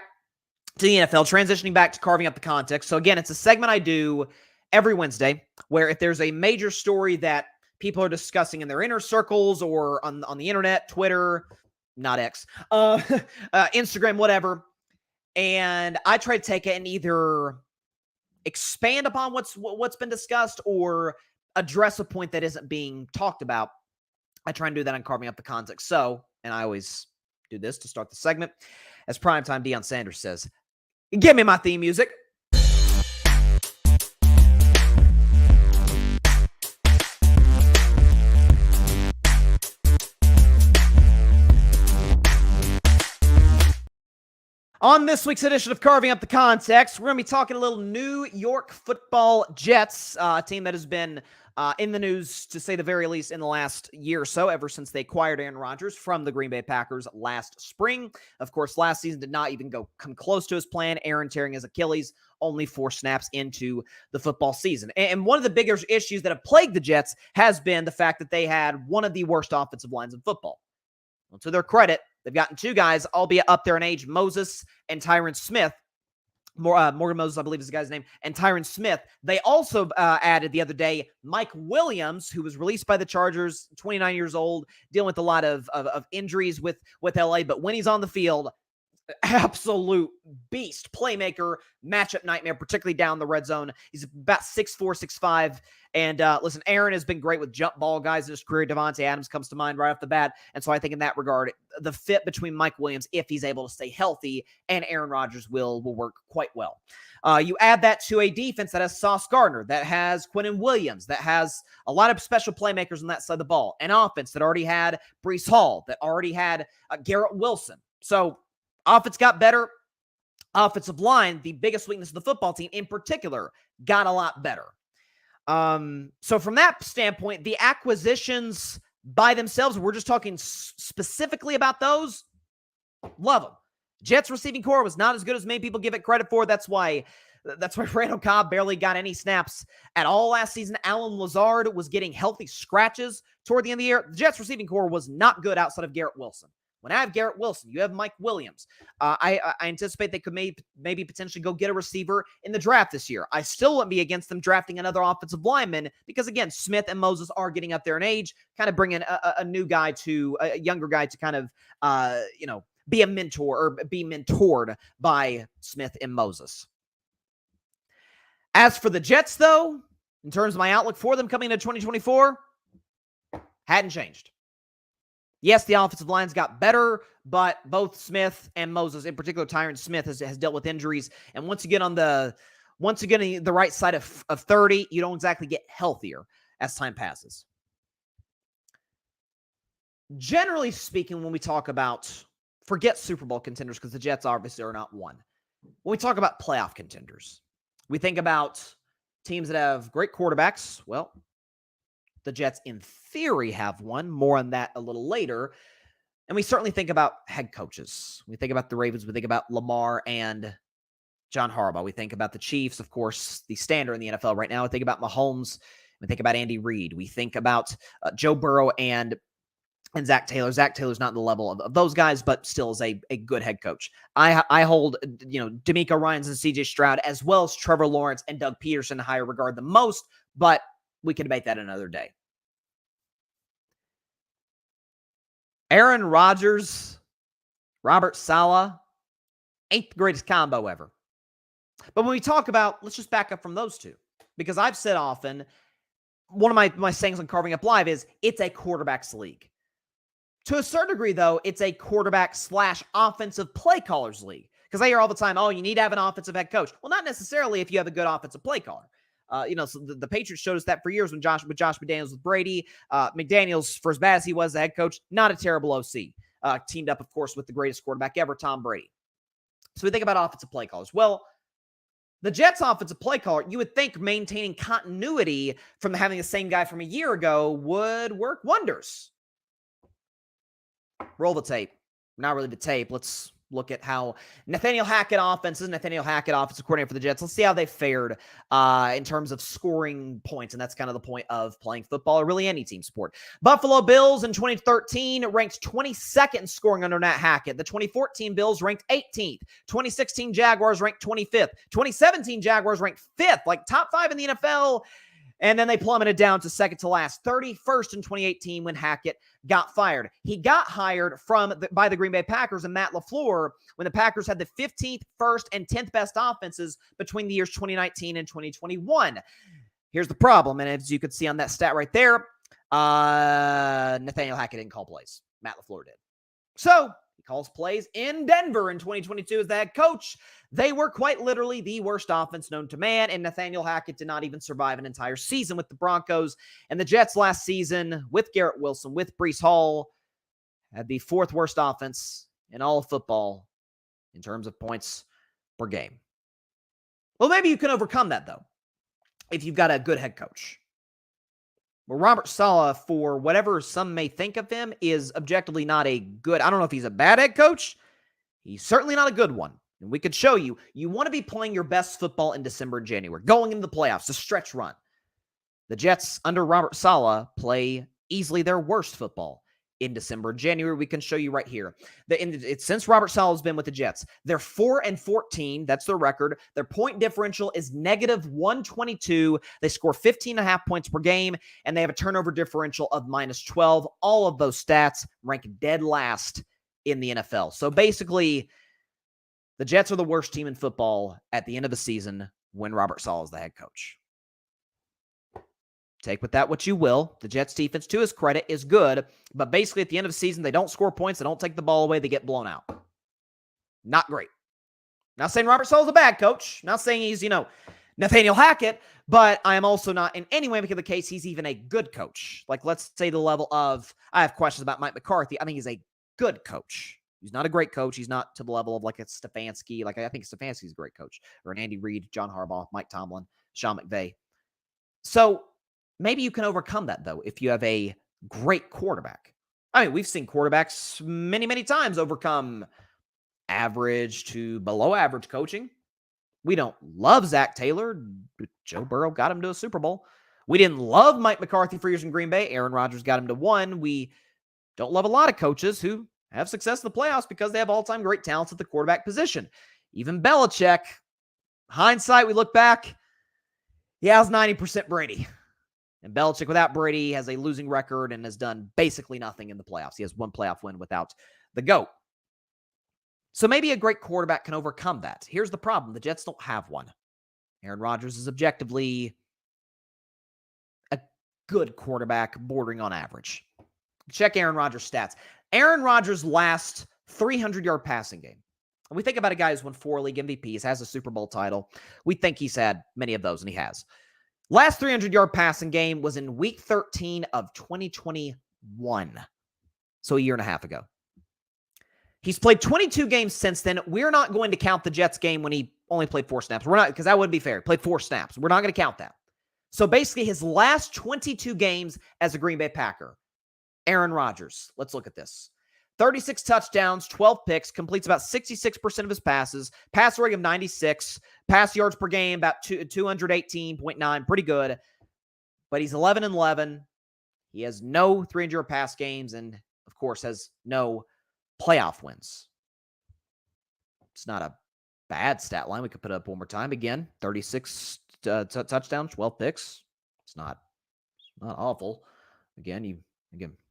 S1: to the NFL, transitioning back to Carving Up the Context. So again, it's a segment I do every Wednesday where if there's a major story that people are discussing in their inner circles or on the internet, Twitter, not X, Instagram, whatever, and I try to take it and either expand upon what's been discussed or address a point that isn't being talked about. I try and do that on Carving Up the Context. So, and I always do this to start the segment. As Primetime Deion Sanders says, give me my theme music. On this week's edition of Carving Up the Context, we're going to be talking a little New York Football Jets, a team that has been in the news, to say the very least, in the last year or so, ever since they acquired Aaron Rodgers from the Green Bay Packers last spring. Of course, last season did not even come close to his plan. Aaron tearing his Achilles only 4 snaps into the football season. And one of the bigger issues that have plagued the Jets has been the fact that they had one of the worst offensive lines in football. Well, to their credit, they've gotten 2 guys, albeit up there in age, Moses and Tyron Smith. Morgan Moses, I believe is the guy's name, and Tyron Smith. They also added the other day Mike Williams, who was released by the Chargers, 29 years old, dealing with a lot of injuries with LA. But when he's on the field, absolute beast, playmaker, matchup nightmare, particularly down the red zone. He's about 6'4", 6'5". And listen, Aaron has been great with jump ball guys in his career. Devontae Adams comes to mind right off the bat. And so I think in that regard, the fit between Mike Williams, if he's able to stay healthy, and Aaron Rodgers will work quite well. You add that to a defense that has Sauce Gardner, that has Quinnen Williams, that has a lot of special playmakers on that side of the ball, an offense that already had Breece Hall, that already had Garrett Wilson. So offense got better. Offensive line, the biggest weakness of the football team in particular, got a lot better. So from that standpoint, the acquisitions by themselves, we're just talking specifically about those, love them. Jets receiving core was not as good as many people give it credit for. That's why Randall Cobb barely got any snaps at all last season. Alan Lazard was getting healthy scratches toward the end of the year. The Jets receiving core was not good outside of Garrett Wilson. When I have Garrett Wilson, you have Mike Williams. I anticipate they could maybe potentially go get a receiver in the draft this year. I still wouldn't be against them drafting another offensive lineman because, again, Smith and Moses are getting up there in age, kind of bringing a new guy to a younger guy to kind of, be a mentor or be mentored by Smith and Moses. As for the Jets, though, in terms of my outlook for them coming into 2024, hadn't changed. Yes, the offensive lines got better, but both Smith and Moses, in particular Tyron Smith, has dealt with injuries. And once you get on the right side of 30, you don't exactly get healthier as time passes. Generally speaking, when we talk about, forget Super Bowl contenders because the Jets obviously are not one. When we talk about playoff contenders, we think about teams that have great quarterbacks. Well, the Jets, in theory, have one. More on that a little later. And we certainly think about head coaches. We think about the Ravens. We think about Lamar and John Harbaugh. We think about the Chiefs, of course, the standard in the NFL right now. We think about Mahomes. We think about Andy Reid. We think about Joe Burrow and Zach Taylor. Zach Taylor's not the level of those guys, but still is a good head coach. I hold, DeMeco Ryans and CJ Stroud, as well as Trevor Lawrence and Doug Peterson, in higher regard than most, but we can debate that another day. Aaron Rodgers, Robert Saleh, ain't the greatest combo ever. But when we talk about, let's just back up from those two. Because I've said often, one of my sayings on Carving Up Live is, it's a quarterback's league. To a certain degree, though, it's a quarterback/offensive play callers league. Because I hear all the time, oh, you need to have an offensive head coach. Well, not necessarily if you have a good offensive play caller. So the Patriots showed us that for years with Josh McDaniels with Brady. McDaniels, for as bad as he was the head coach, not a terrible OC. Teamed up, of course, with the greatest quarterback ever, Tom Brady. So we think about offensive play callers. Well, the Jets offensive play caller, you would think maintaining continuity from having the same guy from a year ago would work wonders. Roll the tape. Not really the tape. Let's look at how Nathaniel Hackett offense coordinator for the Jets. Let's see how they fared in terms of scoring points. And that's kind of the point of playing football, or really any team sport. Buffalo Bills in 2013 ranked 22nd in scoring under Nat Hackett. The 2014 Bills ranked 18th. 2016 Jaguars ranked 25th. 2017 Jaguars ranked 5th, like top 5 in the NFL. And then they plummeted down to second to last, 31st in 2018 when Hackett got fired. He got hired by the Green Bay Packers and Matt LaFleur when the Packers had the 15th, 1st, and 10th best offenses between the years 2019 and 2021. Here's the problem, and as you can see on that stat right there, Nathaniel Hackett didn't call plays. Matt LaFleur did. So he calls plays in Denver in 2022 as the head coach. They were quite literally the worst offense known to man, and Nathaniel Hackett did not even survive an entire season with the Broncos. And the Jets last season, with Garrett Wilson, with Breece Hall, had the 4th worst offense in all of football in terms of points per game. Well, maybe you can overcome that, though, if you've got a good head coach. Well, Robert Saleh, for whatever some may think of him, is objectively not a good, I don't know if he's a bad head coach. He's certainly not a good one. And we could show you, you want to be playing your best football in December and January, going into the playoffs, a stretch run. The Jets, under Robert Saleh, play easily their worst football in December and January. We can show you right here. Since Robert Saleh has been with the Jets, they're 4-14. That's their record. Their point differential is negative 122. They score 15.5 points per game, and they have a turnover differential of minus 12. All of those stats rank dead last in the NFL. So basically, the Jets are the worst team in football at the end of the season when Robert Saleh is the head coach. Take with that what you will. The Jets defense, to his credit, is good, but basically at the end of the season, they don't score points, they don't take the ball away, they get blown out. Not great. Not saying Robert Saleh's a bad coach. Not saying he's, Nathaniel Hackett, but I am also not in any way making the case he's even a good coach. Like, let's say the level of, I have questions about Mike McCarthy. I think he's a good coach. He's not a great coach. He's not to the level of like a Stefanski. Like, I think Stefanski's a great coach. Or an Andy Reid, John Harbaugh, Mike Tomlin, Sean McVay. So maybe you can overcome that, though, if you have a great quarterback. I mean, we've seen quarterbacks many, many times overcome average to below average coaching. We don't love Zach Taylor. Joe Burrow got him to a Super Bowl. We didn't love Mike McCarthy for years in Green Bay. Aaron Rodgers got him to 1. We don't love a lot of coaches who have success in the playoffs because they have all-time great talents at the quarterback position. Even Belichick, hindsight, we look back, he has 90% Brady. And Belichick, without Brady, has a losing record and has done basically nothing in the playoffs. He has one playoff win without the GOAT. So maybe a great quarterback can overcome that. Here's the problem. The Jets don't have one. Aaron Rodgers is objectively a good quarterback, bordering on average. Check Aaron Rodgers' stats. Aaron Rodgers' last 300-yard passing game. And we think about a guy who's won 4 league MVPs, has a Super Bowl title. We think he's had many of those, and he has. Last 300-yard passing game was in week 13 of 2021. So a year and a half ago. He's played 22 games since then. We're not going to count the Jets game when he only played 4 snaps. We're not, because that wouldn't be fair. He played 4 snaps. We're not going to count that. So basically, his last 22 games as a Green Bay Packer. Aaron Rodgers. Let's look at this. 36 touchdowns, 12 picks, completes about 66% of his passes, pass rating of 96, pass yards per game about 218.9, pretty good. But he's 11-11. He has no 300-yard pass games and, of course, has no playoff wins. It's not a bad stat line. We could put it up one more time. Again, 36 touchdowns, 12 picks. It's not awful. Again,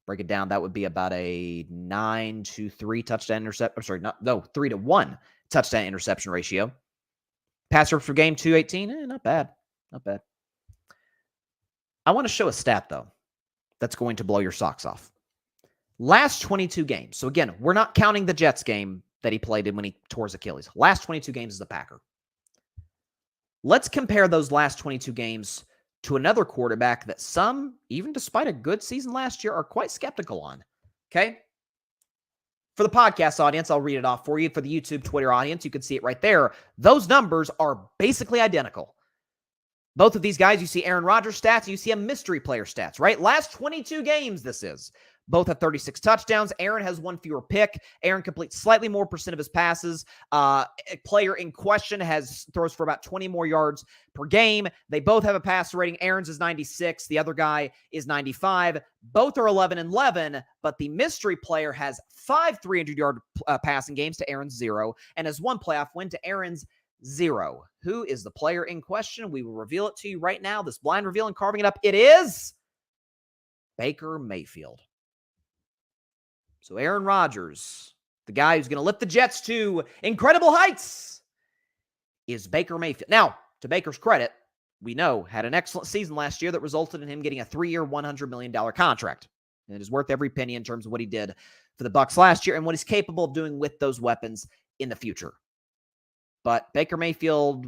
S1: break it down. That would be about a 9-3 touchdown interception. 3-1 touchdown interception ratio. Pass yards per game, 218. Not bad. Not bad. I want to show a stat, though, that's going to blow your socks off. Last 22 games. So again, we're not counting the Jets game that he played in when he tore his Achilles. Last 22 games as a Packer. Let's compare those last 22 games to another quarterback that some, even despite a good season last year, are quite skeptical on. Okay? For the podcast audience, I'll read it off for you. For the YouTube, Twitter audience, you can see it right there. Those numbers are basically identical. Both of these guys, you see Aaron Rodgers stats, you see a mystery player stats, right? Last 22 games, this is. Both have 36 touchdowns. Aaron has 1 fewer pick. Aaron completes slightly more percent of his passes. A player in question throws for about 20 more yards per game. They both have a passer rating. Aaron's is 96. The other guy is 95. Both are 11-11, but the mystery player has 5 300-yard passing games to Aaron's 0 and has 1 playoff win to Aaron's 0. Who is the player in question? We will reveal it to you right now. This blind reveal and carving it up. It is Baker Mayfield. So Aaron Rodgers, the guy who's going to lift the Jets to incredible heights, is Baker Mayfield. Now, to Baker's credit, we know had an excellent season last year that resulted in him getting a 3-year, $100 million contract. And it is worth every penny in terms of what he did for the Bucs last year and what he's capable of doing with those weapons in the future. But Baker Mayfield,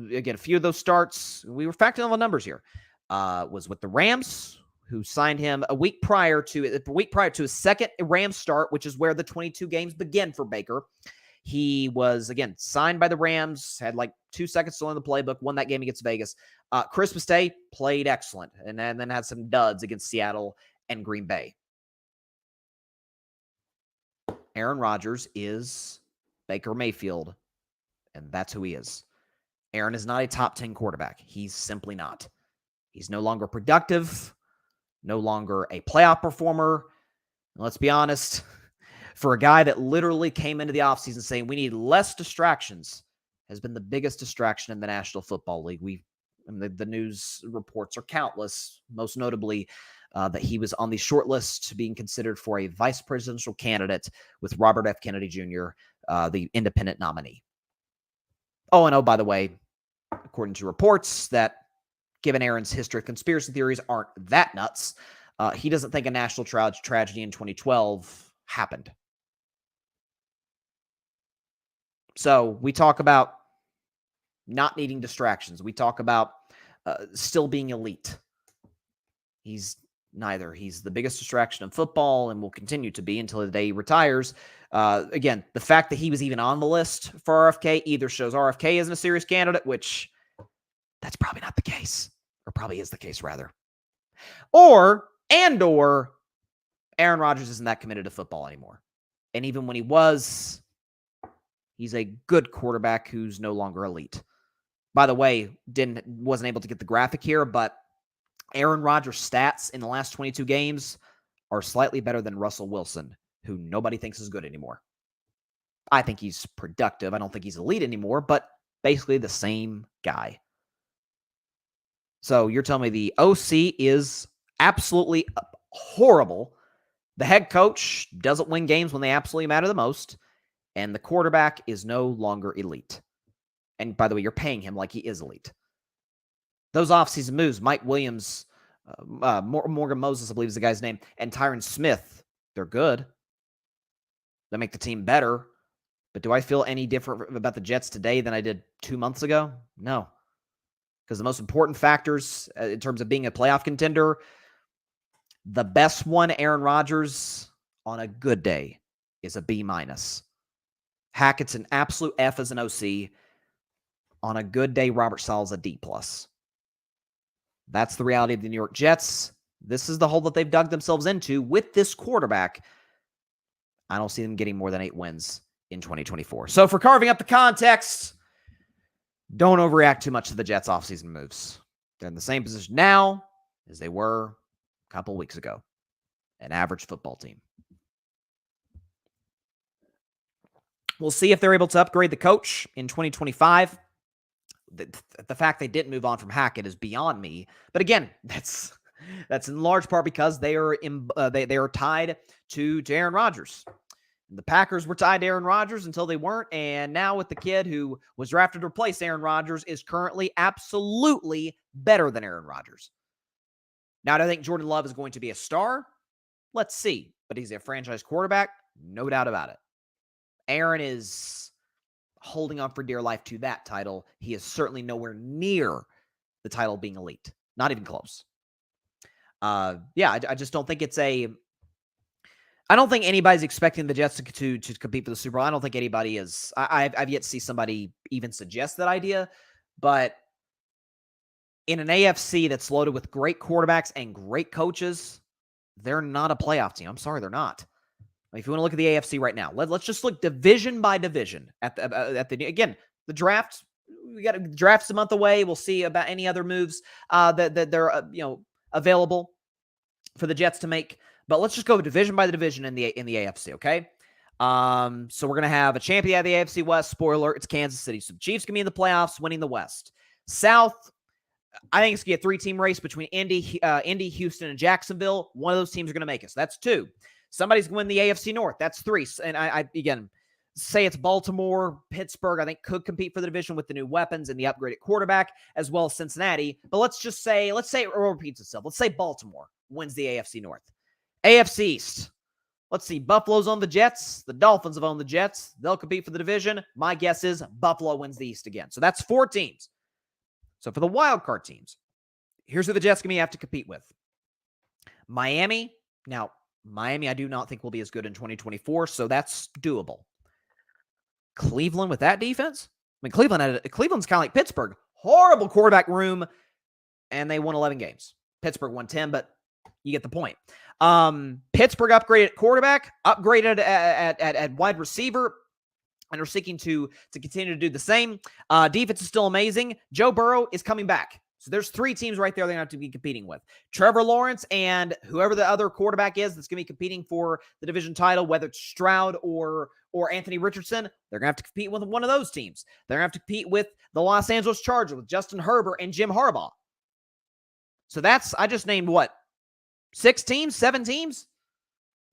S1: again, a few of those starts, we were factoring all the numbers here, was with the Rams, who signed him a week prior to his second Rams start, which is where the 22 games begin for Baker. He was, again, signed by the Rams, had like 2 seconds still in the playbook, won that game against Vegas. Christmas Day, played excellent, and then had some duds against Seattle and Green Bay. Aaron Rodgers is Baker Mayfield, and that's who he is. Aaron is not a top 10 quarterback. He's simply not. He's no longer productive, no longer a playoff performer. And let's be honest, for a guy that literally came into the offseason saying we need less distractions, has been the biggest distraction in the National Football League. The news reports are countless, most notably that he was on the short list being considered for a vice presidential candidate with Robert F. Kennedy Jr., the independent nominee. Oh, by the way, according to reports that, given Aaron's history of conspiracy theories, aren't that nuts, he doesn't think a national tragedy in 2012 happened. So we talk about not needing distractions. We talk about still being elite. He's neither. He's the biggest distraction in football and will continue to be until the day he retires. Again, the fact that he was even on the list for RFK either shows RFK isn't a serious candidate, which that's probably not the case, or probably is the case rather. Or Aaron Rodgers isn't that committed to football anymore. And even when he was, he's a good quarterback who's no longer elite. By the way, wasn't able to get the graphic here, but Aaron Rodgers' stats in the last 22 games are slightly better than Russell Wilson, who nobody thinks is good anymore. I think he's productive. I don't think he's elite anymore, but basically the same guy. So you're telling me the OC is absolutely horrible. The head coach doesn't win games when they absolutely matter the most. And the quarterback is no longer elite. And by the way, you're paying him like he is elite. Those offseason moves, Mike Williams, Morgan Moses, I believe is the guy's name, and Tyron Smith, they're good. They make the team better. But do I feel any different about the Jets today than I did 2 months ago? No. Because the most important factors in terms of being a playoff contender, the best one, Aaron Rodgers, on a good day, is a B-. Hackett's an absolute F as an OC. On a good day, Robert Saleh's a D+. That's the reality of the New York Jets. This is the hole that they've dug themselves into with this quarterback. I don't see them getting more than 8 wins in 2024. So for carving up the context, don't overreact too much to the Jets' offseason moves. They're in the same position now as they were a couple weeks ago. An average football team. We'll see if they're able to upgrade the coach in 2025. The fact they didn't move on from Hackett is beyond me. But again, that's in large part because they are tied to Aaron Rodgers. The Packers were tied to Aaron Rodgers until they weren't, and now with the kid who was drafted to replace Aaron Rodgers is currently absolutely better than Aaron Rodgers. Now, do I think Jordan Love is going to be a star? Let's see. But he's a franchise quarterback, no doubt about it. Aaron is holding on for dear life to that title. He is certainly nowhere near the title being elite. Not even close. I just don't think it's a... I don't think anybody's expecting the Jets to compete for the Super Bowl. I don't think anybody is. I've yet to see somebody even suggest that idea. But in an AFC that's loaded with great quarterbacks and great coaches, they're not a playoff team. I'm sorry, they're not. If you want to look at the AFC right now, let's just look division by division at the draft. We got the draft's a month away. We'll see about any other moves that they're available for the Jets to make. But let's just go division by division in the AFC, okay? So we're gonna have a champion of the AFC West. Spoiler: it's Kansas City. So the Chiefs can be in the playoffs, winning the West. South, I think it's gonna be a 3-team race between Indy, Houston, and Jacksonville. One of those teams are gonna make it. So that's 2. Somebody's going to win the AFC North. That's 3. And I again say it's Baltimore, Pittsburgh. I think could compete for the division with the new weapons and the upgraded quarterback, as well as Cincinnati. But let's say it repeats itself. Let's say Baltimore wins the AFC North. AFC East. Let's see. Buffalo's on the Jets. The Dolphins have owned the Jets. They'll compete for the division. My guess is Buffalo wins the East again. So that's 4 teams. So for the wild card teams, here's who the Jets have to compete with. Miami. Now, Miami, I do not think will be as good in 2024, so that's doable. Cleveland with that defense? I mean, Cleveland's kind of like Pittsburgh. Horrible quarterback room, and they won 11 games. Pittsburgh won 10, but you get the point. Pittsburgh upgraded at quarterback, upgraded at wide receiver, and are seeking to continue to do the same. Defense is still amazing. Joe Burrow is coming back. So there's 3 teams right there they're going to have to be competing with. Trevor Lawrence and whoever the other quarterback is that's going to be competing for the division title, whether it's Stroud or Anthony Richardson, they're going to have to compete with one of those teams. They're going to have to compete with the Los Angeles Chargers, with Justin Herbert and Jim Harbaugh. So I just named what? 6 teams, 7 teams?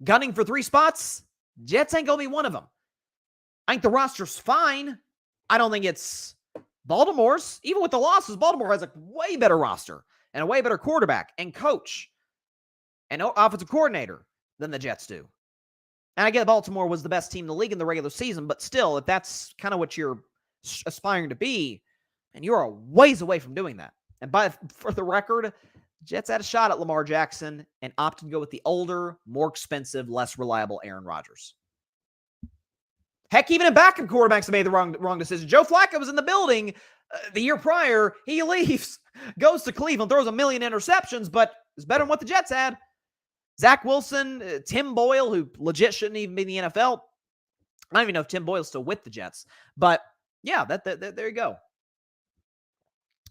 S1: Gunning for 3 spots? Jets ain't going to be one of them. I think the roster's fine. I don't think it's Baltimore's. Even with the losses, Baltimore has a way better roster and a way better quarterback and coach and offensive coordinator than the Jets do. And I get Baltimore was the best team in the league in the regular season, but still, if that's kind of what you're aspiring to be, and you're a ways away from doing that. And for the record, Jets had a shot at Lamar Jackson and opted to go with the older, more expensive, less reliable Aaron Rodgers. Heck, even in backup quarterbacks made the wrong decision. Joe Flacco was in the building the year prior. He leaves, goes to Cleveland, throws 1 million interceptions, but is better than what the Jets had. Zach Wilson, Tim Boyle, who legit shouldn't even be in the NFL. I don't even know if Tim Boyle's still with the Jets. But, yeah, there you go.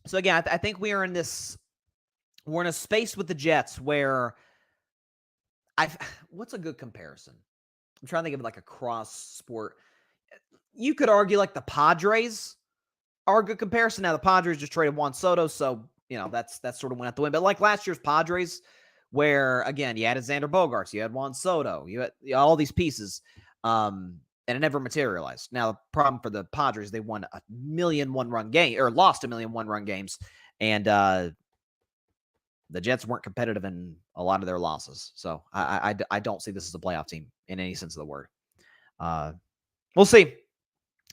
S1: So, again, I think we're in a space with the Jets where what's a good comparison? I'm trying to think of like a cross-sport. You could argue like the Padres are a good comparison. Now, the Padres just traded Juan Soto, so, that's sort of went out the wind. But like last year's Padres, where, again, you added Xander Bogaerts, you had Juan Soto, you had all these pieces, and it never materialized. Now, the problem for the Padres, they won 1,000,000 one-run game, or lost 1,000,000 one-run games, and the Jets weren't competitive in a lot of their losses. So I don't see this as a playoff team in any sense of the word. We'll see.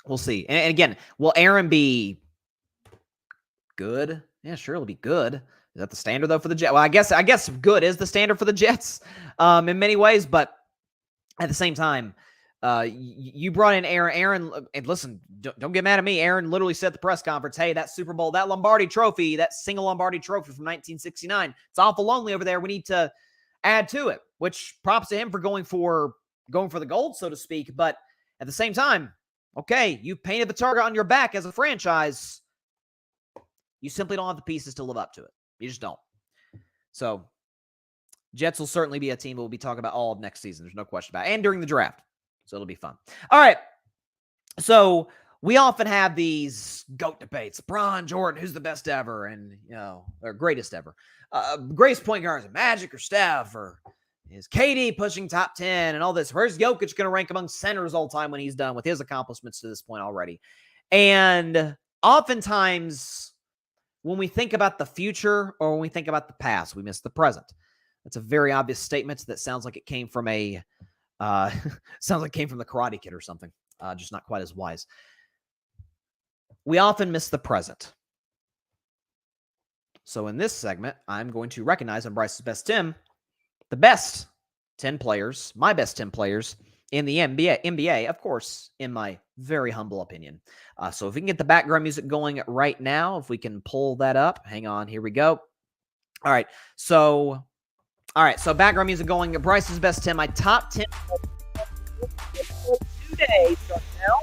S1: We'll see. And again, will Aaron be good? Yeah, sure, it'll be good. Is that the standard, though, for the Jets? Well, I guess good is the standard for the Jets in many ways, but at the same time, you brought in Aaron. Aaron, and listen, don't get mad at me. Aaron literally said at the press conference, hey, that Super Bowl, that Lombardi trophy, that single Lombardi trophy from 1969, it's awful lonely over there. We need to add to it, which props to him for going for the gold, so to speak. But at the same time, okay, you painted the target on your back as a franchise. You simply don't have the pieces to live up to it. You just don't. So Jets will certainly be a team we'll be talking about all of next season. There's no question about it. And during the draft. So it'll be fun. All right. So we often have these GOAT debates. LeBron, Jordan, who's the best ever? And, or greatest ever. Greatest point guards, Magic or Steph, or is KD pushing top 10 and all this? Where's Jokic going to rank among centers all time when he's done with his accomplishments to this point already? And oftentimes when we think about the future or when we think about the past, we miss the present. That's a very obvious statement that sounds like it came from the Karate Kid or something. Just not quite as wise. We often miss the present. So in this segment, I'm going to recognize on Bryce's Best 10, the best 10 players, my best 10 players in the NBA, of course, in my very humble opinion. So if we can get the background music going right now, if we can pull that up. Hang on, here we go. All right, so background music going. Bryce's Best 10, my top 10 today. Start now.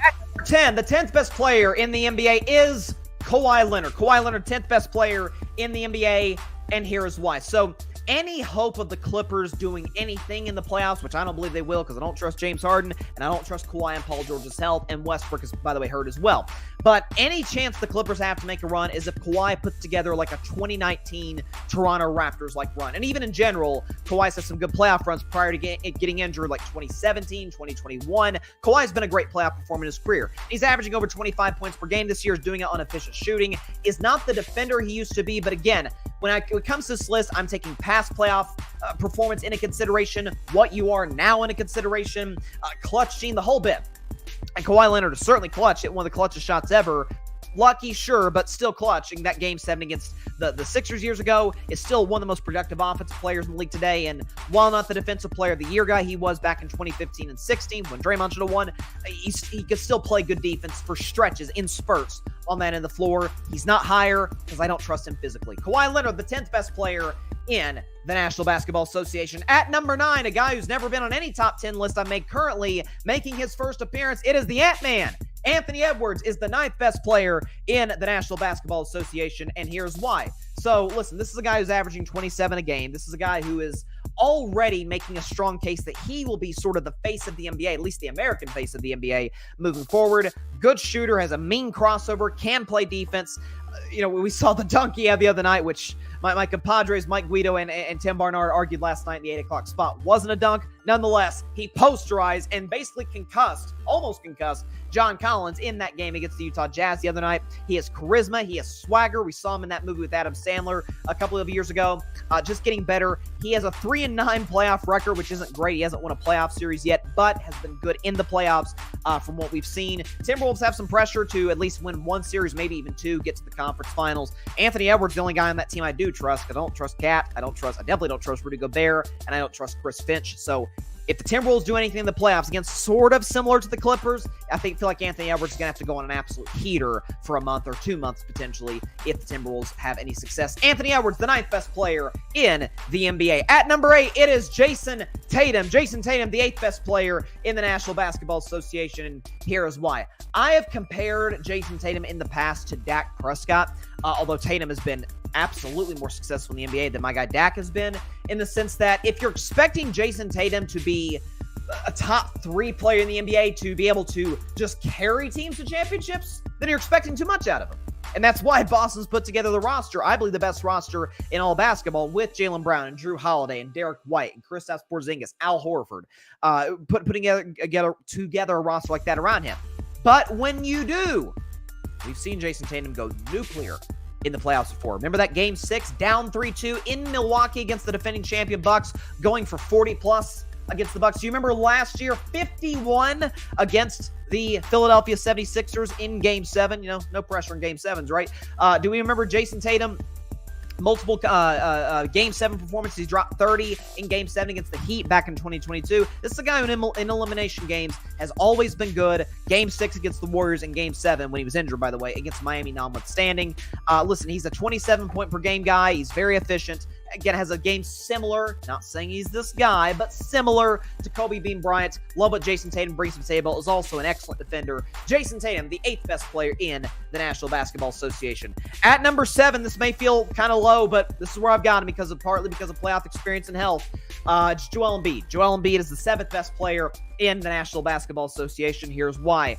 S1: At number 10, the 10th best player in the NBA is Kawhi Leonard. Kawhi Leonard, 10th best player in the NBA, and here is why. So any hope of the Clippers doing anything in the playoffs, which I don't believe they will because I don't trust James Harden and I don't trust Kawhi and Paul George's health, and Westbrook is, by the way, hurt as well. But any chance the Clippers have to make a run is if Kawhi puts together like a 2019 Toronto Raptors-like run. And even in general, Kawhi's had some good playoff runs prior to getting injured, like 2017, 2021. Kawhi's been a great playoff performer in his career. He's averaging over 25 points per game this year, is doing it on efficient shooting, is not the defender he used to be, but again, when it comes to this list, I'm taking past playoff performance into consideration, what you are now into consideration, clutch gene, the whole bit. And Kawhi Leonard is certainly clutch, hit one of the clutchest shots ever lucky, sure, but still clutching. That game 7 against the Sixers years ago is still one of the most productive offensive players in the league today. And while not the defensive player of the year guy he was back in 2015 and 16 when Draymond should have won, he could still play good defense for stretches in spurts on that end of the floor. He's not higher because I don't trust him physically. Kawhi Leonard, the 10th best player in the National Basketball Association. At number 9, a guy who's never been on any top 10 list I make, currently making his first appearance, it is the Ant-Man. Anthony Edwards is the 9th best player in the National Basketball Association, and here's why. So, listen, this is a guy who's averaging 27 a game. This is a guy who is already making a strong case that he will be sort of the face of the NBA, at least the American face of the NBA moving forward. Good shooter, has a mean crossover, can play defense. We saw the dunk he had the other night, which my compadres Mike Guido and Tim Barnard argued last night in the 8 o'clock spot wasn't a dunk. Nonetheless, he posterized and basically almost concussed John Collins in that game against the Utah Jazz the other night. He has charisma. He has swagger. We saw him in that movie with Adam Sandler a couple of years ago. Just getting better. He has a 3-9 playoff record, which isn't great. He hasn't won a playoff series yet, but has been good in the playoffs from what we've seen. Timberwolves have some pressure to at least win one series, maybe even 2, get to the conference finals. Anthony Edwards, the only guy on that team I do trust. I don't trust Cat. I definitely don't trust Rudy Gobert, and I don't trust Chris Finch. So if the Timberwolves do anything in the playoffs against sort of similar to the Clippers, I feel like Anthony Edwards is going to have to go on an absolute heater for a month or 2 months potentially if the Timberwolves have any success. Anthony Edwards, the 9th best player in the NBA. At number 8, it is Jason Tatum. Jason Tatum, the 8th best player in the National Basketball Association, and here is why. I have compared Jason Tatum in the past to Dak Prescott, although Tatum has been absolutely more successful in the NBA than my guy Dak has been, in the sense that if you're expecting Jason Tatum to be a top 3 player in the NBA, to be able to just carry teams to championships, then you're expecting too much out of him. And that's why Boston's put together the roster, I believe the best roster in all basketball, with Jaylen Brown and Drew Holiday and Derek White and Kristaps Porzingis, Al Horford, putting together a roster like that around him. But when you do, we've seen Jason Tatum go nuclear in the playoffs before. Remember that game 6, down 3-2 in Milwaukee against the defending champion Bucks, going for 40+ against the Bucks. Do you remember last year, 51 against the Philadelphia 76ers in Game 7? No pressure in Game 7s, right? Do we remember Jason Tatum? Multiple Game 7 performances. He dropped 30 in Game 7 against the Heat back in 2022. This is a guy who in elimination games has always been good. Game 6 against the Warriors and Game 7, when he was injured, by the way, against Miami notwithstanding. Listen, he's a 27-point-per-game guy. He's very efficient. Again, has a game similar, not saying he's this guy, but similar to Kobe Bean Bryant. Love what Jason Tatum brings to the table. Is also an excellent defender. Jason Tatum, the 8th best player in the National Basketball Association. At number 7, this may feel kind of low, but this is where I've got him partly because of playoff experience and health. It's Joel Embiid. Joel Embiid is the 7th best player in the National Basketball Association. Here's why.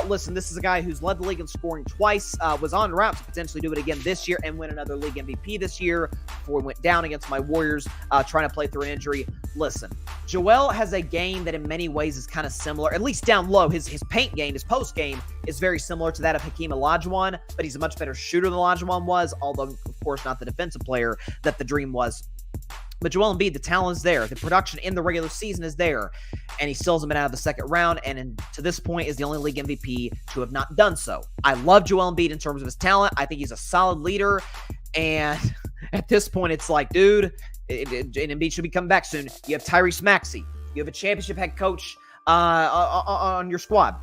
S1: Listen, this is a guy who's led the league in scoring twice, was on route to potentially do it again this year and win another league MVP this year before he went down against my Warriors, trying to play through an injury. Listen, Joel has a game that in many ways is kind of similar, at least down low. His paint game, his post game is very similar to that of Hakeem Olajuwon, but he's a much better shooter than Olajuwon was, although, of course, not the defensive player that the dream was. But Joel Embiid, the talent is there. The production in the regular season is there. And he still hasn't been out of the second round. And to this point is the only league MVP to have not done so. I love Joel Embiid in terms of his talent. I think he's a solid leader. And at this point, it's like, dude, Embiid should be coming back soon. You have Tyrese Maxey. You have a championship head coach on your squad.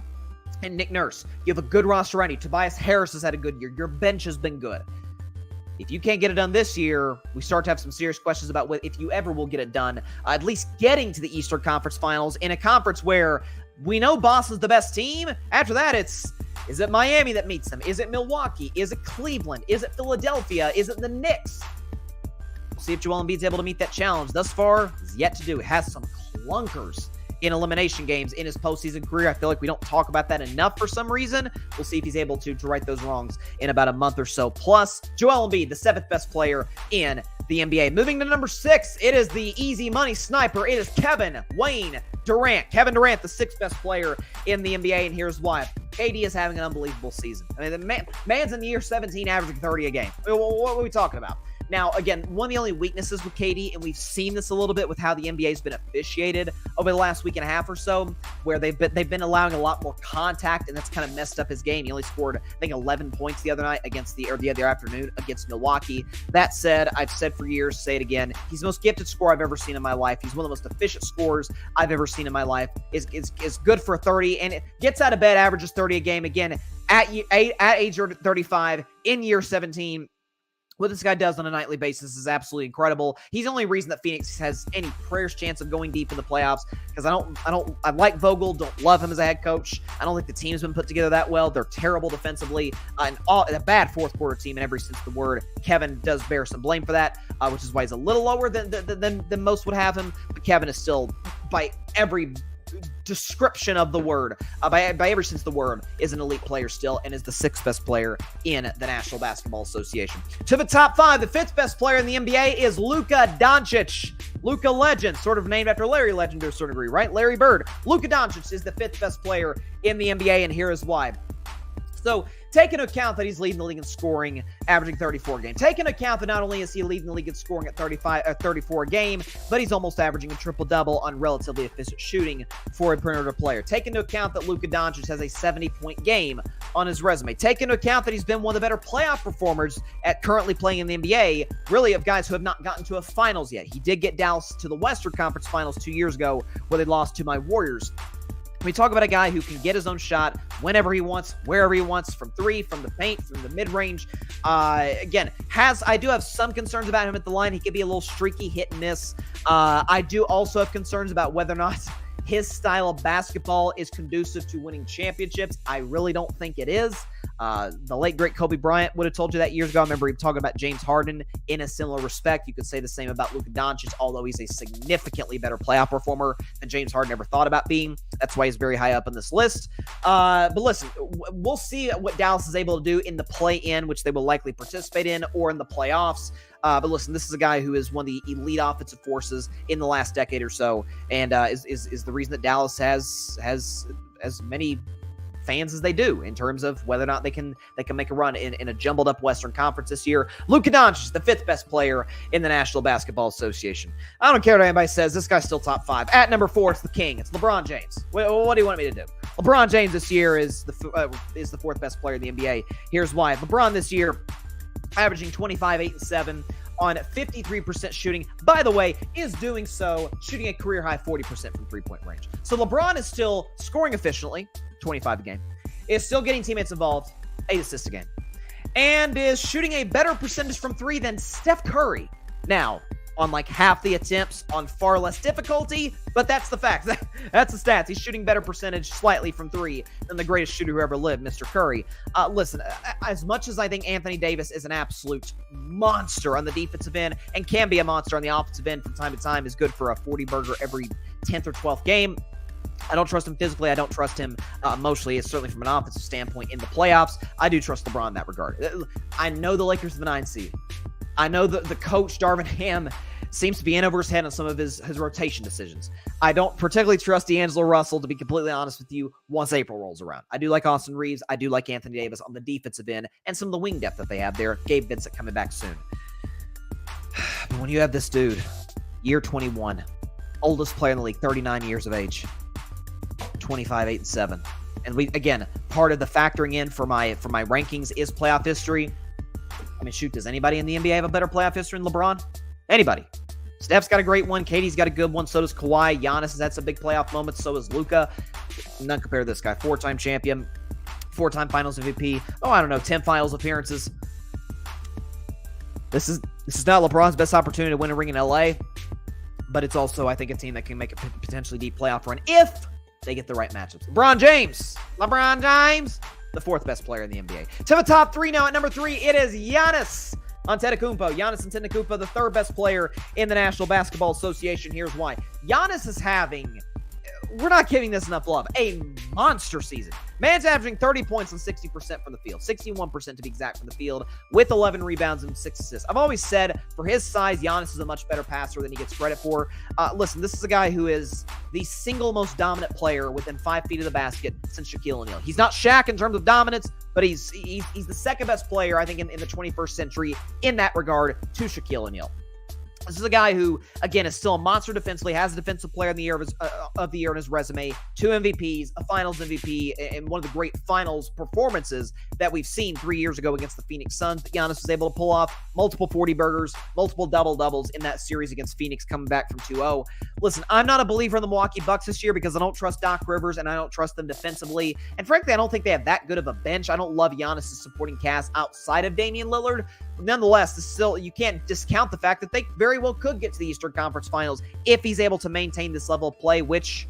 S1: And Nick Nurse. You have a good roster around you. Tobias Harris has had a good year. Your bench has been good. If you can't get it done this year, we start to have some serious questions about if you ever will get it done, at least getting to the Eastern Conference Finals in a conference where we know Boston's the best team. After that, is it Miami that meets them? Is it Milwaukee? Is it Cleveland? Is it Philadelphia? Is it the Knicks? We'll see if Joel Embiid's able to meet that challenge. Thus far, he's yet to do. He has some clunkers in elimination games in his postseason career. I feel like we don't talk about that enough for some reason. We'll see if he's able to right those wrongs in about a month or so. Plus, Joel Embiid, the 7th best player in the NBA. Moving to number 6, it is the easy money sniper. It is Kevin Wayne Durant. Kevin Durant, the 6th best player in the NBA, and here's why. KD is having an unbelievable season. I mean, the man's in the year 17 averaging 30 a game. What are we talking about? Now, again, one of the only weaknesses with KD, and we've seen this a little bit with how the NBA has been officiated over the last week and a half or so, where they've been allowing a lot more contact, and that's kind of messed up his game. He only scored, I think, 11 points the other night the other afternoon against Milwaukee. That said, I've said for years, say it again, he's the most gifted scorer I've ever seen in my life. He's one of the most efficient scorers I've ever seen in my life. Is good for 30, and it gets out of bed, averages 30 a game. Again, at age 35, in year 17, what this guy does on a nightly basis is absolutely incredible. He's the only reason that Phoenix has any prayer's chance of going deep in the playoffs, because I like Vogel, don't love him as a head coach. I don't think the team's been put together that well. They're terrible defensively, and a bad fourth quarter team in every sense of the word. Kevin does bear some blame for that, which is why he's a little lower than most would have him. But Kevin is still, by every description of the word, by every sense of the word, is an elite player still, and is the 6th best player in the National Basketball Association. To the top 5, the 5th best player in the NBA is Luka Doncic. Luka Legend, sort of named after Larry Legend to a certain degree, right? Larry Bird. Luka Doncic is the 5th best player in the NBA, and here is why. So, take into account that he's leading the league in scoring, averaging 34 a game. Take into account that not only is he leading the league in scoring at 34 a game, but he's almost averaging a triple-double on relatively efficient shooting for a perimeter player. Take into account that Luka Doncic has a 70-point game on his resume. Take into account that he's been one of the better playoff performers at currently playing in the NBA, really, of guys who have not gotten to a finals yet. He did get Dallas to the Western Conference Finals 2 years ago, where they lost to my Warriors. We talk about a guy who can get his own shot whenever he wants, wherever he wants, from 3, from the paint, from the mid-range. Again, I do have some concerns about him at the line. He could be a little streaky, hit and miss. I do also have concerns about whether or not his style of basketball is conducive to winning championships. I really don't think it is. The late, great Kobe Bryant would have told you that years ago. I remember him talking about James Harden in a similar respect. You could say the same about Luka Doncic, although he's a significantly better playoff performer than James Harden ever thought about being. That's why he's very high up on this list. But listen, we'll see what Dallas is able to do in the play-in, which they will likely participate in, or in the playoffs. But listen, this is a guy who is one of the elite offensive forces in the last decade or so, and is the reason that Dallas has as many fans as they do in terms of whether or not they can make a run in a jumbled up Western Conference this year. Luka Doncic is the 5th best player in the National Basketball Association. I don't care what anybody says. This guy's still top 5. At number 4, it's the King. It's LeBron James. What do you want me to do? LeBron James this year is the 4th best player in the NBA. Here's why. LeBron this year, averaging 25, 8, and 7 on 53% shooting. By the way, is doing so shooting a career-high 40% from three-point range. So LeBron is still scoring efficiently, 25 a game, is still getting teammates involved, 8 assists a game, and is shooting a better percentage from 3 than Steph Curry. Now, on like half the attempts, on far less difficulty, but that's the facts. That's the stats. He's shooting better percentage slightly from 3 than the greatest shooter who ever lived, Mr. Curry. Listen, as much as I think Anthony Davis is an absolute monster on the defensive end and can be a monster on the offensive end from time to time, is good for a 40-burger every 10th or 12th game, I don't trust him physically. I don't trust him emotionally. It's certainly from an offensive standpoint in the playoffs. I do trust LeBron in that regard. I know the Lakers are the 9 seed. I know the coach, Darvin Ham, seems to be in over his head on some of his rotation decisions. I don't particularly trust D'Angelo Russell, to be completely honest with you, once April rolls around. I do like Austin Reeves. I do like Anthony Davis on the defensive end and some of the wing depth that they have there. Gabe Vincent coming back soon. But when you have this dude, year 21, oldest player in the league, 39 years of age, 25, 8, and 7. And we, again, part of the factoring in for my rankings is playoff history. I mean, shoot, does anybody in the NBA have a better playoff history than LeBron? Anybody. Steph's got a great one. Katie's got a good one. So does Kawhi. Giannis has had some big playoff moments. So is Luka. None compare to this guy. 4-time champion. 4-time finals MVP. Oh, I don't know, 10 finals appearances. This is not LeBron's best opportunity to win a ring in LA. But it's also, I think, a team that can make a potentially deep playoff run if they get the right matchups. LeBron James, the 4th best player in the NBA. To the top 3 now. At number 3, it is Giannis Antetokounmpo. Giannis Antetokounmpo, the 3rd best player in the National Basketball Association. Here's why. Giannis is having we're not giving this enough love. A monster season. Man's averaging 30 points on 60% from the field, 61% to be exact from the field, with 11 rebounds and 6 assists. I've always said, for his size, Giannis is a much better passer than he gets credit for. Listen, this is a guy who is the single most dominant player within 5 feet of the basket since Shaquille O'Neal. He's not Shaq in terms of dominance, but he's the second best player, I think, in the 21st century in that regard to Shaquille O'Neal. This is a guy who, again, is still a monster defensively, has a defensive player of the year in his resume, 2 MVPs, a finals MVP, and one of the great finals performances that we've seen 3 years ago against the Phoenix Suns that Giannis was able to pull off. Multiple 40-burgers, multiple double-doubles in that series against Phoenix coming back from 2-0. Listen, I'm not a believer in the Milwaukee Bucks this year because I don't trust Doc Rivers and I don't trust them defensively. And frankly, I don't think they have that good of a bench. I don't love Giannis' supporting cast outside of Damian Lillard. Nonetheless, you can't discount the fact that they very well could get to the Eastern Conference Finals if he's able to maintain this level of play, which,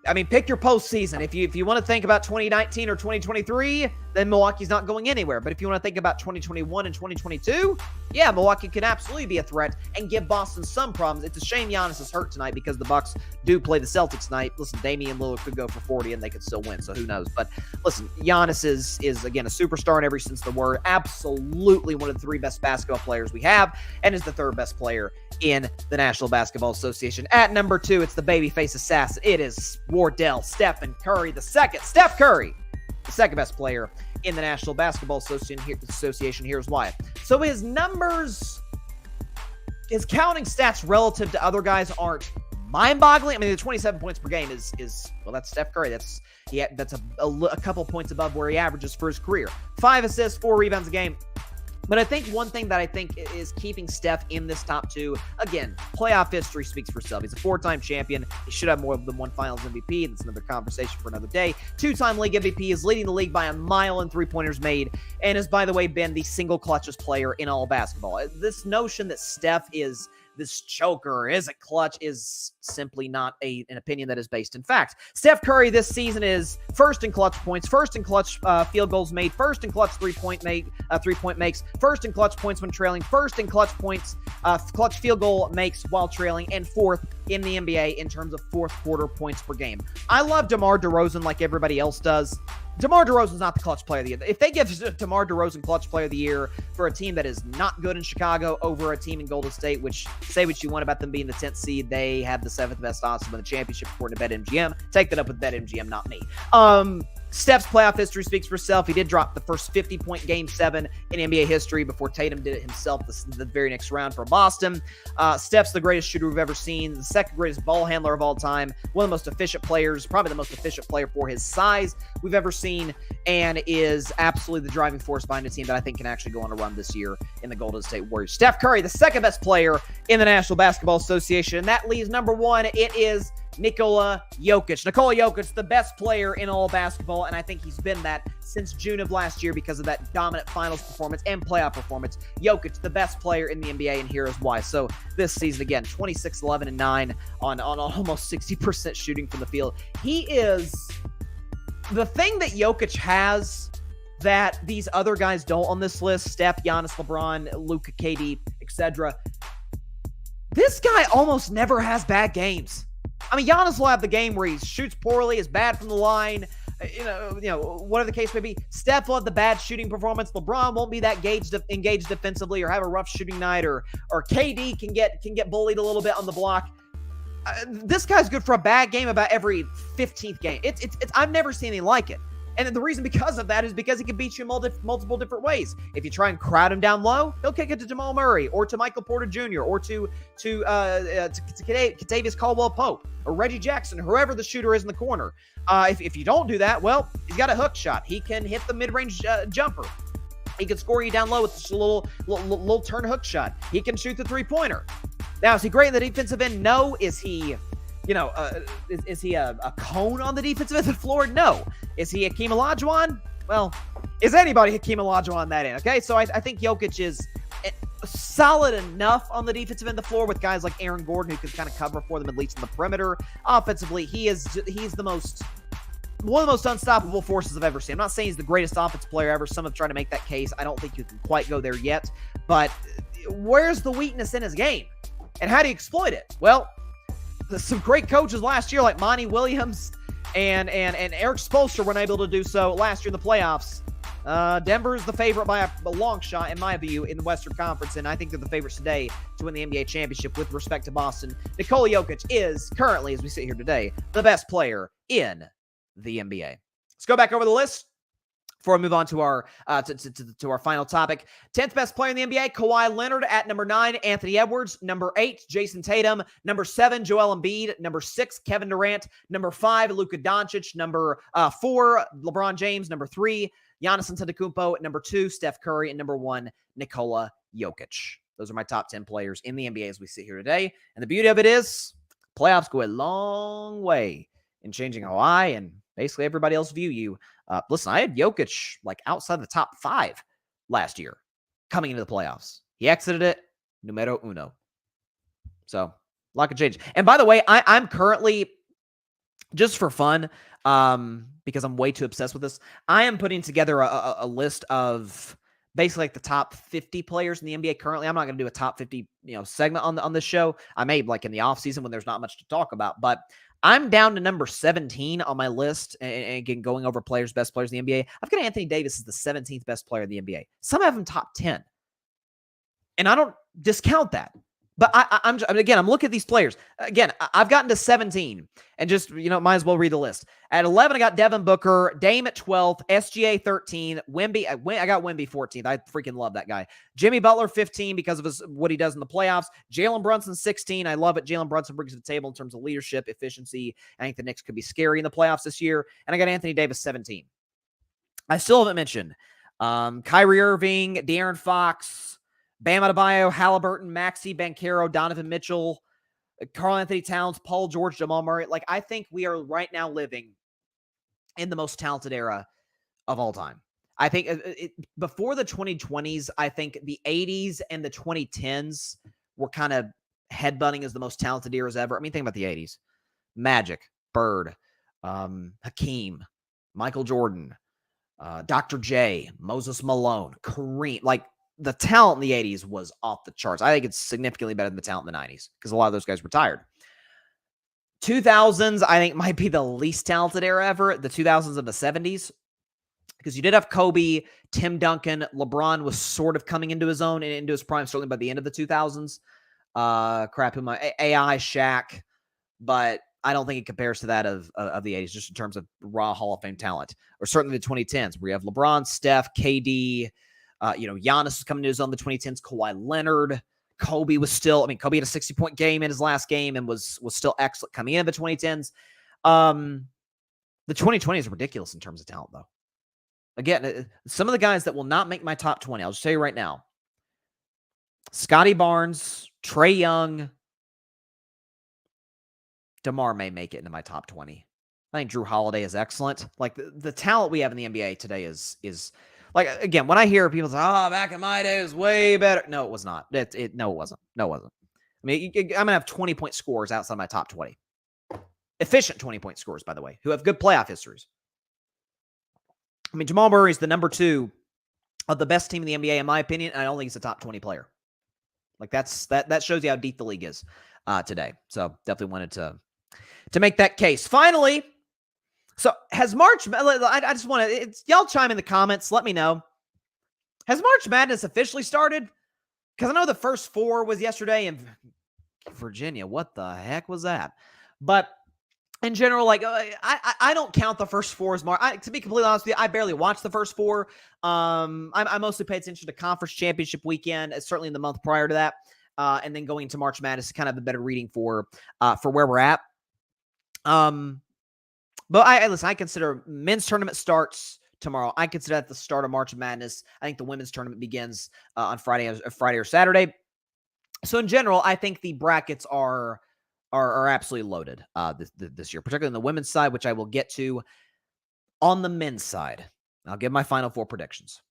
S1: I mean, pick your postseason. If you want to think about 2019 or 2023, then Milwaukee's not going anywhere. But if you want to think about 2021 and 2022, yeah, Milwaukee can absolutely be a threat and give Boston some problems. It's a shame Giannis is hurt tonight because the Bucks do play the Celtics tonight. Listen, Damian Lillard could go for 40 and they could still win, so who knows. But listen, Giannis is again, a superstar in every sense of the word. Absolutely one of the 3 best basketball players we have and is the 3rd best player in the National Basketball Association. At number 2, it's the babyface assassin. It is Wardell Stephen Curry the second. Steph Curry, the 2nd best player in the National Basketball Association. Here's why. So his numbers, his counting stats relative to other guys aren't mind-boggling. I mean, the 27 points per game is well, that's Steph Curry. That's a couple points above where he averages for his career. 5 assists, 4 rebounds a game. But I think one thing that I think is keeping Steph in this top 2, again, playoff history speaks for itself. He's a 4-time champion. He should have more than 1 finals MVP. That's another conversation for another day. 2-time league MVP, is leading the league by a mile in 3-pointers made, and has, by the way, been the single clutchest player in all basketball. This notion that Steph is this choker, is a clutch, is simply not an opinion that is based in fact. Steph Curry this season is 1st in clutch points, 1st in clutch field goals made, 1st in clutch three-point makes, 1st in clutch points when trailing, 1st in clutch points, clutch field goal makes while trailing, and 4th in the NBA in terms of 4th quarter points per game. I love DeMar DeRozan like everybody else does. DeMar DeRozan's not the clutch player of the year. If they give DeMar DeRozan clutch player of the year for a team that is not good in Chicago over a team in Golden State, which, say what you want about them being the 10th seed, they have the 7th best odds to win the championship according to BetMGM. Take that up with BetMGM, not me. Steph's playoff history speaks for itself. He did drop the first 50-point Game 7 in NBA history before Tatum did it himself the very next round for Boston. Steph's the greatest shooter we've ever seen, the 2nd greatest ball handler of all time, one of the most efficient players, probably the most efficient player for his size we've ever seen, and is absolutely the driving force behind a team that I think can actually go on a run this year in the Golden State Warriors. Steph Curry, the 2nd best player in the National Basketball Association. And that leaves number 1. It is Nikola Jokic. Nikola Jokic, the best player in all basketball, and I think he's been that since June of last year because of that dominant finals performance and playoff performance. Jokic, the best player in the NBA, and here is why. So this season, again, 26, 11, and 9 on almost 60% shooting from the field. He is the thing that Jokic has that these other guys don't on this list, Steph, Giannis, LeBron, Luka, KD, etc. This guy almost never has bad games. I mean, Giannis will have the game where he shoots poorly, is bad from the line, you know, whatever the case may be. Steph will have the bad shooting performance. LeBron won't be that engaged defensively or have a rough shooting night, or KD can get bullied a little bit on the block. This guy's good for a bad game about every 15th game. I've never seen anything like it. And the reason because of that is because he can beat you in multiple different ways. If you try and crowd him down low, he'll kick it to Jamal Murray or to Michael Porter Jr. or to Kentavious Caldwell-Pope or Reggie Jackson, whoever the shooter is in the corner. If you don't do that, well, he's got a hook shot. He can hit the mid-range jumper. He can score you down low with just a little turn hook shot. He can shoot the three-pointer. Now, is he great in the defensive end? No. Is he... is he a cone on the defensive end of the floor? No. Is he Hakeem Olajuwon? Well, is anybody Hakeem Olajuwon that in? Okay, so I think Jokic is solid enough on the defensive end of the floor with guys like Aaron Gordon who can kind of cover for them, at least in the perimeter. Offensively, he's one of the most unstoppable forces I've ever seen. I'm not saying he's the greatest offensive player ever. Some have tried to make that case. I don't think you can quite go there yet. But where's the weakness in his game? And how do you exploit it? Well, some great coaches last year, like Monty Williams and Eric Spoelstra weren't able to do so last year in the playoffs. Denver is the favorite by a long shot, in my view, in the Western Conference, and I think they're the favorites today to win the NBA championship with respect to Boston. Nikola Jokic is currently, as we sit here today, the best player in the NBA. Let's go back over the list before we move on to our to our final topic. 10th best player in the NBA, Kawhi Leonard. At number 9, Anthony Edwards. Number 8, Jason Tatum. Number 7, Joel Embiid. Number 6, Kevin Durant. Number 5, Luka Doncic. Number 4, LeBron James. Number 3, Giannis Antetokounmpo. Number 2, Steph Curry. And number 1, Nikola Jokic. Those are my top 10 players in the NBA as we sit here today. And the beauty of it is, playoffs go a long way in changing how I and basically everybody else view you. Listen, I had Jokic like outside the top 5 last year coming into the playoffs. He exited it numero uno. So a lot could change. And by the way, I'm currently, just for fun, because I'm way too obsessed with this, I am putting together a list of basically like the top 50 players in the NBA currently. I'm not going to do a top 50 segment on this show. I may, like in the offseason when there's not much to talk about, but I'm down to number 17 on my list, and again, going over best players in the NBA. I've got Anthony Davis as the 17th best player in the NBA. Some have him top 10. And I don't discount that. But I'm looking at these players. Again, I've gotten to 17, and just, might as well read the list. At 11, I got Devin Booker, Dame at 12th, SGA 13, Wemby. I got Wemby 14th. I freaking love that guy. Jimmy Butler 15 because of what he does in the playoffs. Jalen Brunson 16. I love it. Jalen Brunson brings to the table in terms of leadership, efficiency. I think the Knicks could be scary in the playoffs this year. And I got Anthony Davis 17. I still haven't mentioned Kyrie Irving, De'Aaron Fox, Bam Adebayo, Halliburton, Maxey, Banchero, Donovan Mitchell, Karl Anthony Towns, Paul George, Jamal Murray. Like, I think we are right now living in the most talented era of all time. I think before the 2020s, I think the 80s and the 2010s were kind of headbutting as the most talented eras ever. I mean, think about the 80s. Magic, Bird, Hakeem, Michael Jordan, Dr. J, Moses Malone, Kareem. Like, the talent in the 80s was off the charts. I think it's significantly better than the talent in the 90s because a lot of those guys retired. 2000s, I think, might be the least talented era ever. The 2000s and the 70s, because you did have Kobe, Tim Duncan, LeBron was sort of coming into his own and into his prime, certainly by the end of the 2000s. AI, Shaq, but I don't think it compares to that of the 80s, just in terms of raw Hall of Fame talent, or certainly the 2010s, where you have LeBron, Steph, KD. Giannis was coming to his own in the 2010s. Kawhi Leonard, Kobe was still, Kobe had a 60-point game in his last game and was still excellent coming into the 2010s. The 2020s are ridiculous in terms of talent, though. Again, some of the guys that will not make my top 20, I'll just tell you right now. Scotty Barnes, Trae Young, DeMar may make it into my top 20. I think Drew Holiday is excellent. Like, the talent we have in the NBA today is like, again, when I hear people say, back in my day it was way better. No, it was not. No, it wasn't. No, it wasn't. I'm going to have 20-point scorers outside my top 20. Efficient 20-point scorers, by the way, who have good playoff histories. Jamal Murray is the number 2 of the best team in the NBA, in my opinion, and I don't think he's a top 20 player. Like, that shows you how deep the league is today. So definitely wanted to make that case. Finally, so has March, I just want to, y'all chime in the comments. Let me know. Has March Madness officially started? Because I know the first 4 was yesterday in Virginia. What the heck was that? But in general, like, I don't count the first 4 as March. To be completely honest with you, I barely watched the first 4. I mostly pay attention to conference championship weekend, certainly in the month prior to that. And then going into March Madness is kind of a better reading for where we're at. But I consider men's tournament starts tomorrow. I consider that the start of March Madness. I think the women's tournament begins on Friday or Saturday. So in general, I think the brackets are absolutely loaded this year, particularly on the women's side, which I will get to. On the men's side, I'll give my final 4 predictions.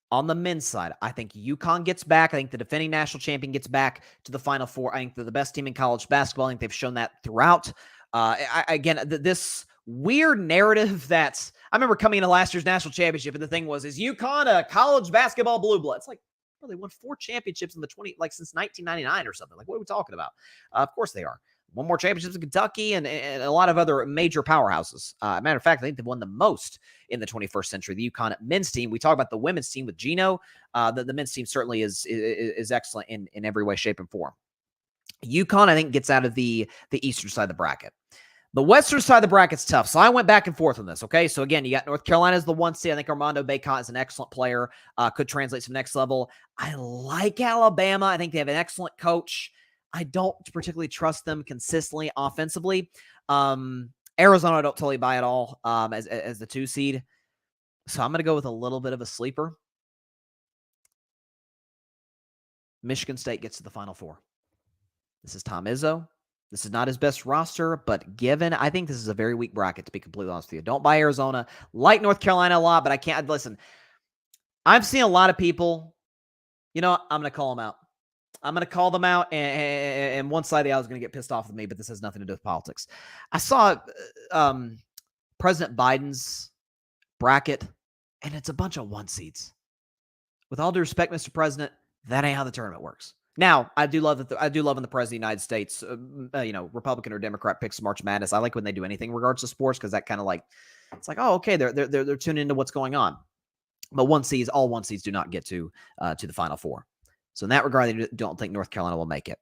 S1: On the men's side, I think UConn gets back. I think the defending national champion gets back to the Final Four. I think they're the best team in college basketball. I think they've shown that throughout. This weird narrative that I remember coming into last year's national championship, and the thing was, is UConn a college basketball blue blood? It's like, well, they won 4 championships in the since 1999 or something. Like, what are we talking about? Of course they are. won more championships in Kentucky and a lot of other major powerhouses. Matter of fact, I think they've won the most in the 21st century. The UConn men's team. We talk about the women's team with Gino. The men's team certainly is excellent in every way, shape, and form. UConn, I think, gets out of the eastern side of the bracket. The western side of the bracket's tough, so I went back and forth on this, okay? So, again, you got North Carolina as the 1 seed. I think Armando Bacot is an excellent player, could translate to the next level. I like Alabama. I think they have an excellent coach. I don't particularly trust them consistently offensively. Arizona, I don't totally buy at all as the 2 seed. So I'm going to go with a little bit of a sleeper. Michigan State gets to the Final Four. This is Tom Izzo. This is not his best roster, but given, I think this is a very weak bracket, to be completely honest with you. Don't buy Arizona. Like North Carolina a lot, but I can't. Listen, I've seen a lot of people. You know, I'm going to call them out. I'm going to call them out, and one side of the aisle is going to get pissed off with me, but this has nothing to do with politics. I saw President Biden's bracket, and it's a bunch of 1 seeds. With all due respect, Mr. President, that ain't how the tournament works. Now, I do love that. I do love when the president of the United States, Republican or Democrat, picks March Madness. I like when they do anything in regards to sports because that kind of it's like, oh, okay, they're tuning into what's going on. But all 1 seeds do not get to the Final Four. So in that regard, I don't think North Carolina will make it.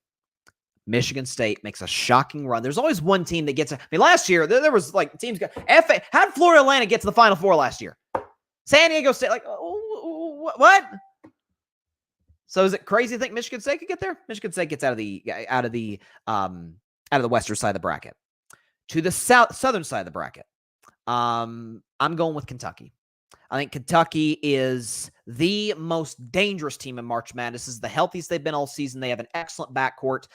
S1: Michigan State makes a shocking run. There's always one team that gets. Last year there was teams. How did Florida Atlantic get to the Final Four last year? San Diego State, what? So is it crazy to think Michigan State could get there? Michigan State gets out of the western side of the bracket. To the southern side of the bracket, I'm going with Kentucky. I think Kentucky is the most dangerous team in March Madness. This is the healthiest they've been all season. They have an excellent backcourt.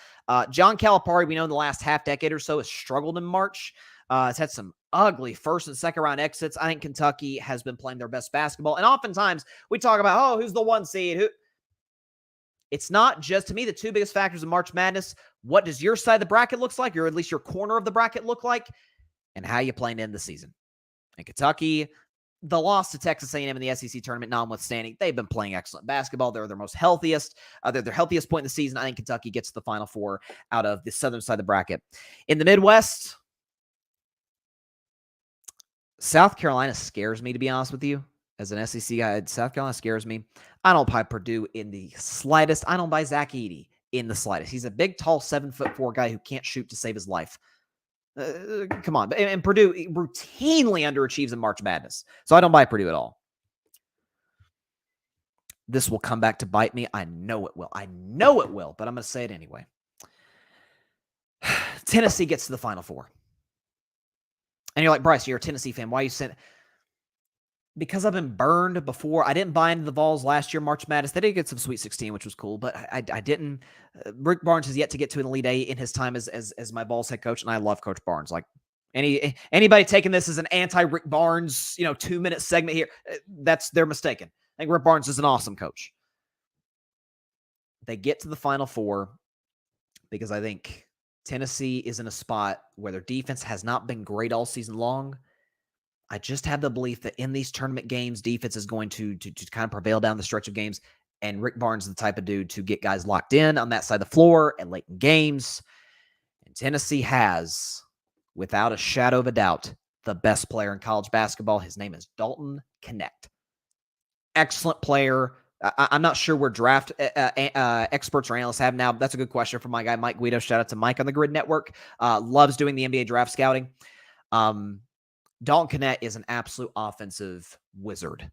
S1: John Calipari, we know in the last half decade or so, has struggled in March. Has had some ugly first and second round exits. I think Kentucky has been playing their best basketball. And oftentimes we talk about, who's the 1 seed? It's not just, to me, the 2 biggest factors in March Madness. What does your side of the bracket look like, or at least your corner of the bracket look like, and how you playing in the season? And Kentucky, the loss to Texas A&M in the SEC tournament notwithstanding, they've been playing excellent basketball. They're their most healthiest. They're their healthiest point in the season. I think Kentucky gets to the Final Four out of the southern side of the bracket. In the Midwest, South Carolina scares me, to be honest with you. As an SEC guy, South Carolina scares me. I don't buy Purdue in the slightest. I don't buy Zach Edey in the slightest. He's a big, tall, 7'4" guy who can't shoot to save his life. Come on. And Purdue routinely underachieves in March Madness. So I don't buy Purdue at all. This will come back to bite me. I know it will. But I'm going to say it anyway. Tennessee gets to the Final Four. And you're like, Bryce, you're a Tennessee fan. Why are you saying it? Because I've been burned before. I didn't buy into the Vols last year, March Madness. They did get some Sweet 16, which was cool, but I didn't. Rick Barnes has yet to get to an Elite Eight in his time as my Vols head coach, and I love Coach Barnes. Like anybody taking this as an anti-Rick Barnes, 2-minute segment here, they're mistaken. I think Rick Barnes is an awesome coach. They get to the Final Four because I think Tennessee is in a spot where their defense has not been great all season long. I just have the belief that in these tournament games, defense is going to kind of prevail down the stretch of games. And Rick Barnes is the type of dude to get guys locked in on that side of the floor and late in games. And Tennessee has, without a shadow of a doubt, the best player in college basketball. His name is Dalton Knecht. Excellent player. I'm not sure where draft experts or analysts have now. That's a good question from my guy, Mike Guido. Shout out to Mike on the Grid Network. Loves doing the NBA draft scouting. Dalton Knecht is an absolute offensive wizard.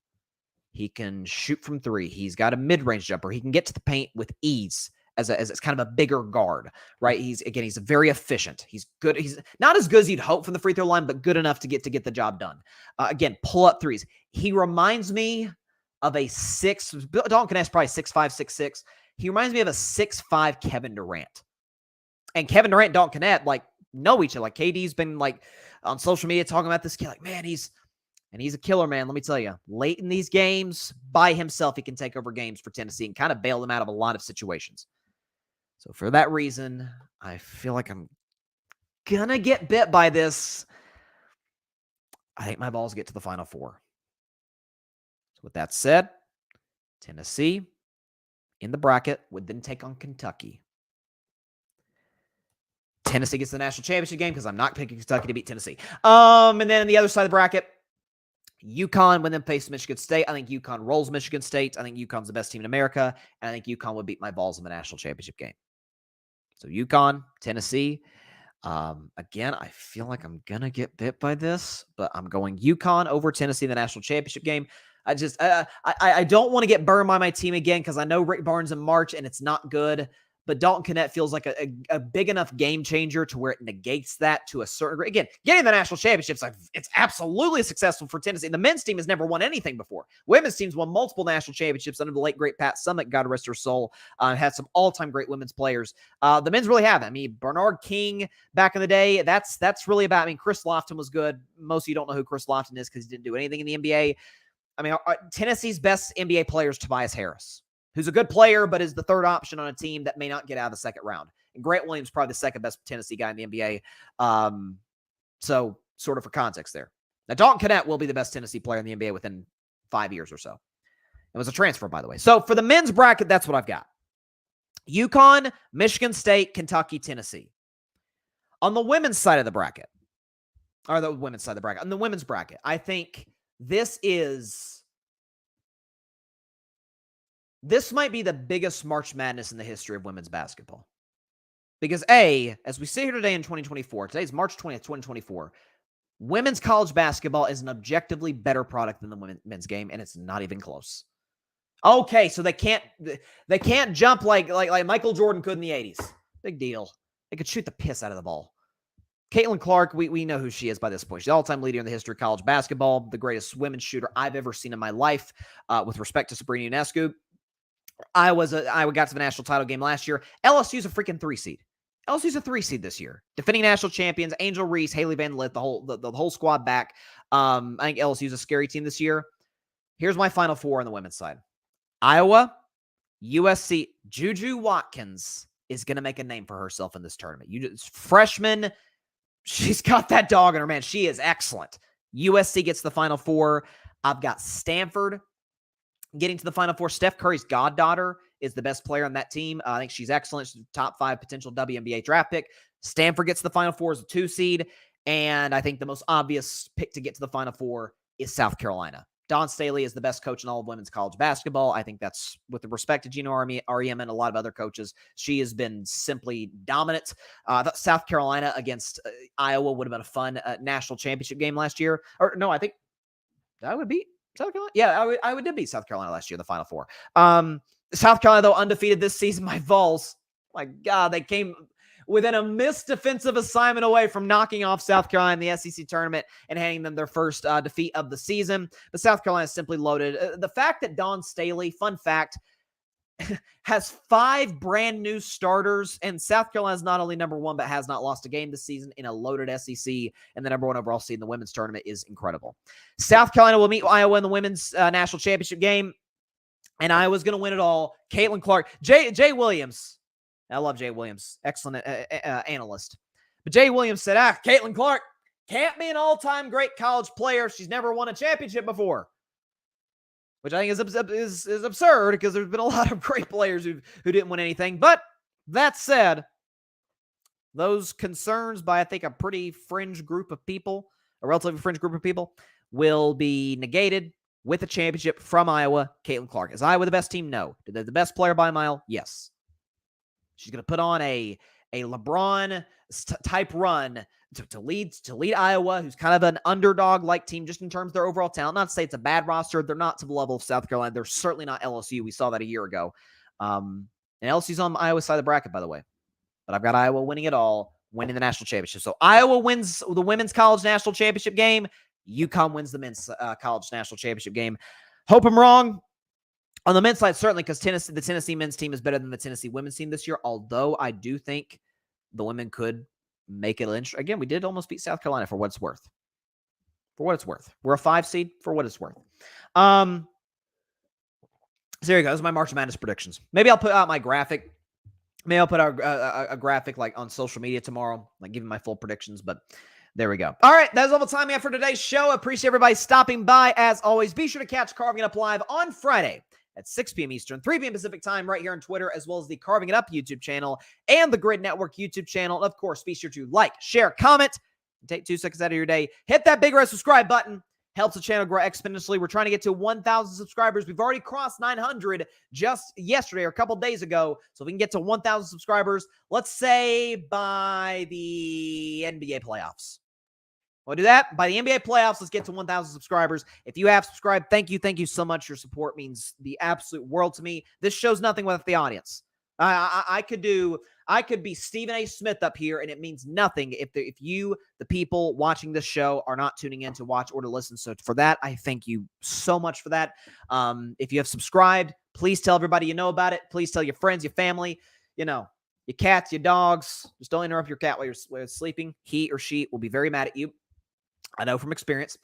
S1: He can shoot from 3. He's got a mid-range jumper. He can get to the paint with ease as kind of a bigger guard, right? He's very efficient. He's good. He's not as good as you'd hope from the free throw line, but good enough to get the job done. Again, pull up threes. He reminds me of a Dalton Knecht's probably 6'5", 6'6". He reminds me of a 6'5" Kevin Durant. And Kevin Durant and Dalton Knecht, know each other. KD's been on social media talking about this kid, man, he's a killer, man. Let me tell you, late in these games, by himself, he can take over games for Tennessee and kind of bail them out of a lot of situations. So for that reason, I feel like I'm going to get bit by this. I think my Vols get to the Final Four. So with that said, Tennessee in the bracket would then take on Kentucky. Tennessee gets the national championship game because I'm not picking Kentucky to beat Tennessee. And then on the other side of the bracket, UConn, when they face Michigan State, I think UConn rolls Michigan State. I think UConn's the best team in America, and I think UConn would beat my Vols in the national championship game. So UConn, Tennessee. Again, I feel like I'm going to get bit by this, but I'm going UConn over Tennessee in the national championship game. I don't want to get burned by my team again because I know Rick Barnes in March and it's not good, but Dalton Knecht feels like a big enough game changer to where it negates that to a certain degree. Again, getting the national championships, it's absolutely successful for Tennessee. The men's team has never won anything before. Women's team's won multiple national championships under the late, great Pat Summitt, God rest her soul. Had some all-time great women's players. The men's really haven't. I mean, Bernard King back in the day, that's really about, I mean, Chris Lofton was good. Most of you don't know who Chris Lofton is because he didn't do anything in the NBA. I mean, Tennessee's best NBA player is Tobias Harris, who's a good player, but is the third option on a team that may not get out of the second round. And Grant Williams, probably the second best Tennessee guy in the NBA. So sort of for context there. Now, Dalton Knecht will be the best Tennessee player in the NBA within 5 years or so. It was a transfer, by the way. So for the men's bracket, that's what I've got. UConn, Michigan State, Kentucky, Tennessee. On the women's side of the bracket, or the women's side of the bracket, on the women's bracket, I think this might be the biggest March Madness in the history of women's basketball. Because as we sit here today in 2024, today's March 20th, 2024, women's college basketball is an objectively better product than the men's game, and it's not even close. Okay, so they can't jump like Michael Jordan could in the 80s. Big deal. They could shoot the piss out of the ball. Caitlin Clark, we know who she is by this point. She's the all-time leader in the history of college basketball, the greatest women's shooter I've ever seen in my life, with respect to Sabrina Ionescu. Iowa got to the national title game last year. LSU's a freaking 3 seed. LSU's a 3 seed this year. Defending national champions, Angel Reese, Haley Van Lith, the whole squad back. I think LSU's a scary team this year. Here's my final four on the women's side. Iowa, USC, Juju Watkins is going to make a name for herself in this tournament. Freshman, she's got that dog in her, man. She is excellent. USC gets the Final Four. I've got Stanford getting to the Final Four. Steph Curry's goddaughter is the best player on that team. I think she's excellent. She's top 5 potential WNBA draft pick. Stanford gets the Final Four as a 2 seed. And I think the most obvious pick to get to the Final Four is South Carolina. Dawn Staley is the best coach in all of women's college basketball. I think that's with the respect to Gino Auriemma and a lot of other coaches. She has been simply dominant. South Carolina against Iowa would have been a fun national championship game last year. Or no, I think I would beat South Carolina. Yeah, I did beat South Carolina last year in the Final Four. South Carolina, though, undefeated this season. My Vols, my God, they came within a missed defensive assignment away from knocking off South Carolina in the SEC tournament and handing them their first defeat of the season. But South Carolina is simply loaded. The fact that Dawn Staley, fun fact, has 5 brand new starters, and South Carolina is not only number 1, but has not lost a game this season in a loaded SEC, and the number 1 overall seed in the women's tournament is incredible. South Carolina will meet Iowa in the women's national championship game, and Iowa's going to win it all. Caitlin Clark, Jay Williams. I love Jay Williams. Excellent analyst. But Jay Williams said, Caitlin Clark can't be an all-time great college player. She's never won a championship before. Which I think is absurd because there's been a lot of great players who didn't win anything. But that said, those concerns by, I think, a pretty fringe group of people, a relatively fringe group of people, will be negated with a championship from Iowa. Caitlin Clark. Is Iowa the best team? No. Did they the best player by a mile? Yes. She's going to put on a LeBron type run to lead Iowa, who's kind of an underdog-like team just in terms of their overall talent. Not to say it's a bad roster. They're not to the level of South Carolina. They're certainly not LSU. We saw that a year ago. And LSU's on Iowa's side of the bracket, by the way. But I've got Iowa winning it all, winning the national championship. So Iowa wins the women's college national championship game. UConn wins the men's college national championship game. Hope I'm wrong. On the men's side, certainly, because the Tennessee men's team is better than the Tennessee women's team this year, although I do think the women could make it interesting. Again, we did almost beat South Carolina for what it's worth. For what it's worth. We're a 5 seed for what it's worth. So there you go. Those are my March Madness predictions. Maybe I'll put out my graphic. Maybe I'll put out a graphic like on social media tomorrow, like giving my full predictions, but there we go. All right, that's all the time we have for today's show. I appreciate everybody stopping by. As always, be sure to catch Carving It Up Live on Friday at 6 p.m. Eastern, 3 p.m. Pacific time right here on Twitter, as well as the Carving It Up YouTube channel and the Grid Network YouTube channel. And of course, be sure to like, share, comment, and take 2 seconds out of your day. Hit that big red subscribe button. Helps the channel grow exponentially. We're trying to get to 1,000 subscribers. We've already crossed 900 just yesterday or a couple days ago. So if we can get to 1,000 subscribers, let's say by the NBA playoffs. We'll do that. By the NBA playoffs, let's get to 1,000 subscribers. If you have subscribed, thank you. Thank you so much. Your support means the absolute world to me. This show's nothing without the audience. I could be Stephen A. Smith up here, and it means nothing if you, the people watching this show, are not tuning in to watch or to listen. So for that, I thank you so much for that. If you have subscribed, please tell everybody you know about it. Please tell your friends, your family, your cats, your dogs. Just don't interrupt your cat while you're sleeping. He or she will be very mad at you. I know from experience.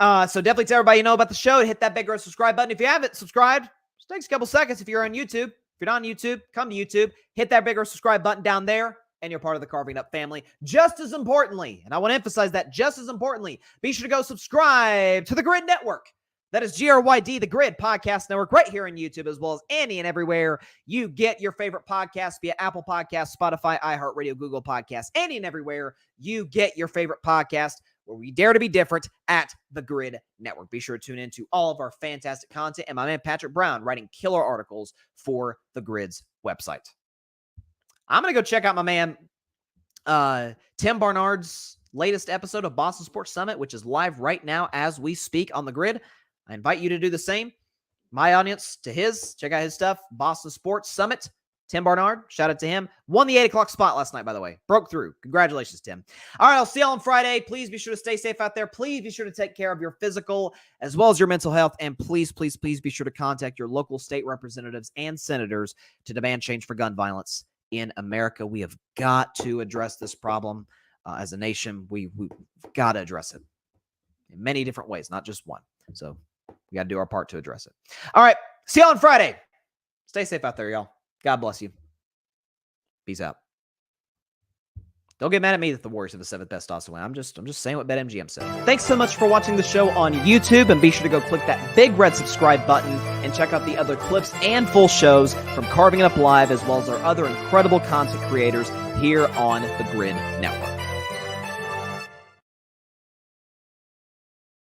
S1: So definitely tell everybody you know about the show. Hit that big red subscribe button. If you haven't subscribed, just takes a couple seconds if you're on YouTube. If you're not on YouTube, come to YouTube, hit that bigger subscribe button down there, and you're part of the Carving It Up family. Just as importantly, and I want to emphasize that, just as importantly, be sure to go subscribe to the Grid Network. That is GRYD, the Grid Podcast Network, right here on YouTube, as well as any and everywhere you get your favorite podcasts via Apple Podcasts, Spotify, iHeartRadio, Google Podcasts, any and everywhere you get your favorite podcast, where we dare to be different at the Grid Network. Be sure to tune in to all of our fantastic content and my man Patrick Brown writing killer articles for the Grid's website. I'm going to go check out my man Tim Barnard's latest episode of Boston Sports Summit, which is live right now as we speak on the Grid. I invite you to do the same. My audience to his. Check out his stuff. Boston Sports Summit. Tim Barnard, shout out to him. Won the 8 o'clock spot last night, by the way. Broke through. Congratulations, Tim. All right, I'll see y'all on Friday. Please be sure to stay safe out there. Please be sure to take care of your physical as well as your mental health. And please, please, please be sure to contact your local state representatives and senators to demand change for gun violence in America. We have got to address this problem as a nation. We've got to address it in many different ways, not just one. So we got to do our part to address it. All right, see y'all on Friday. Stay safe out there, y'all. God bless you. Peace out. Don't get mad at me that the Warriors are the 7th best odds to win. I'm just saying what BetMGM said. Thanks so much for watching the show on YouTube, and be sure to go click that big red subscribe button and check out the other clips and full shows from Carving It Up Live, as well as our other incredible content creators here on the Grid Network.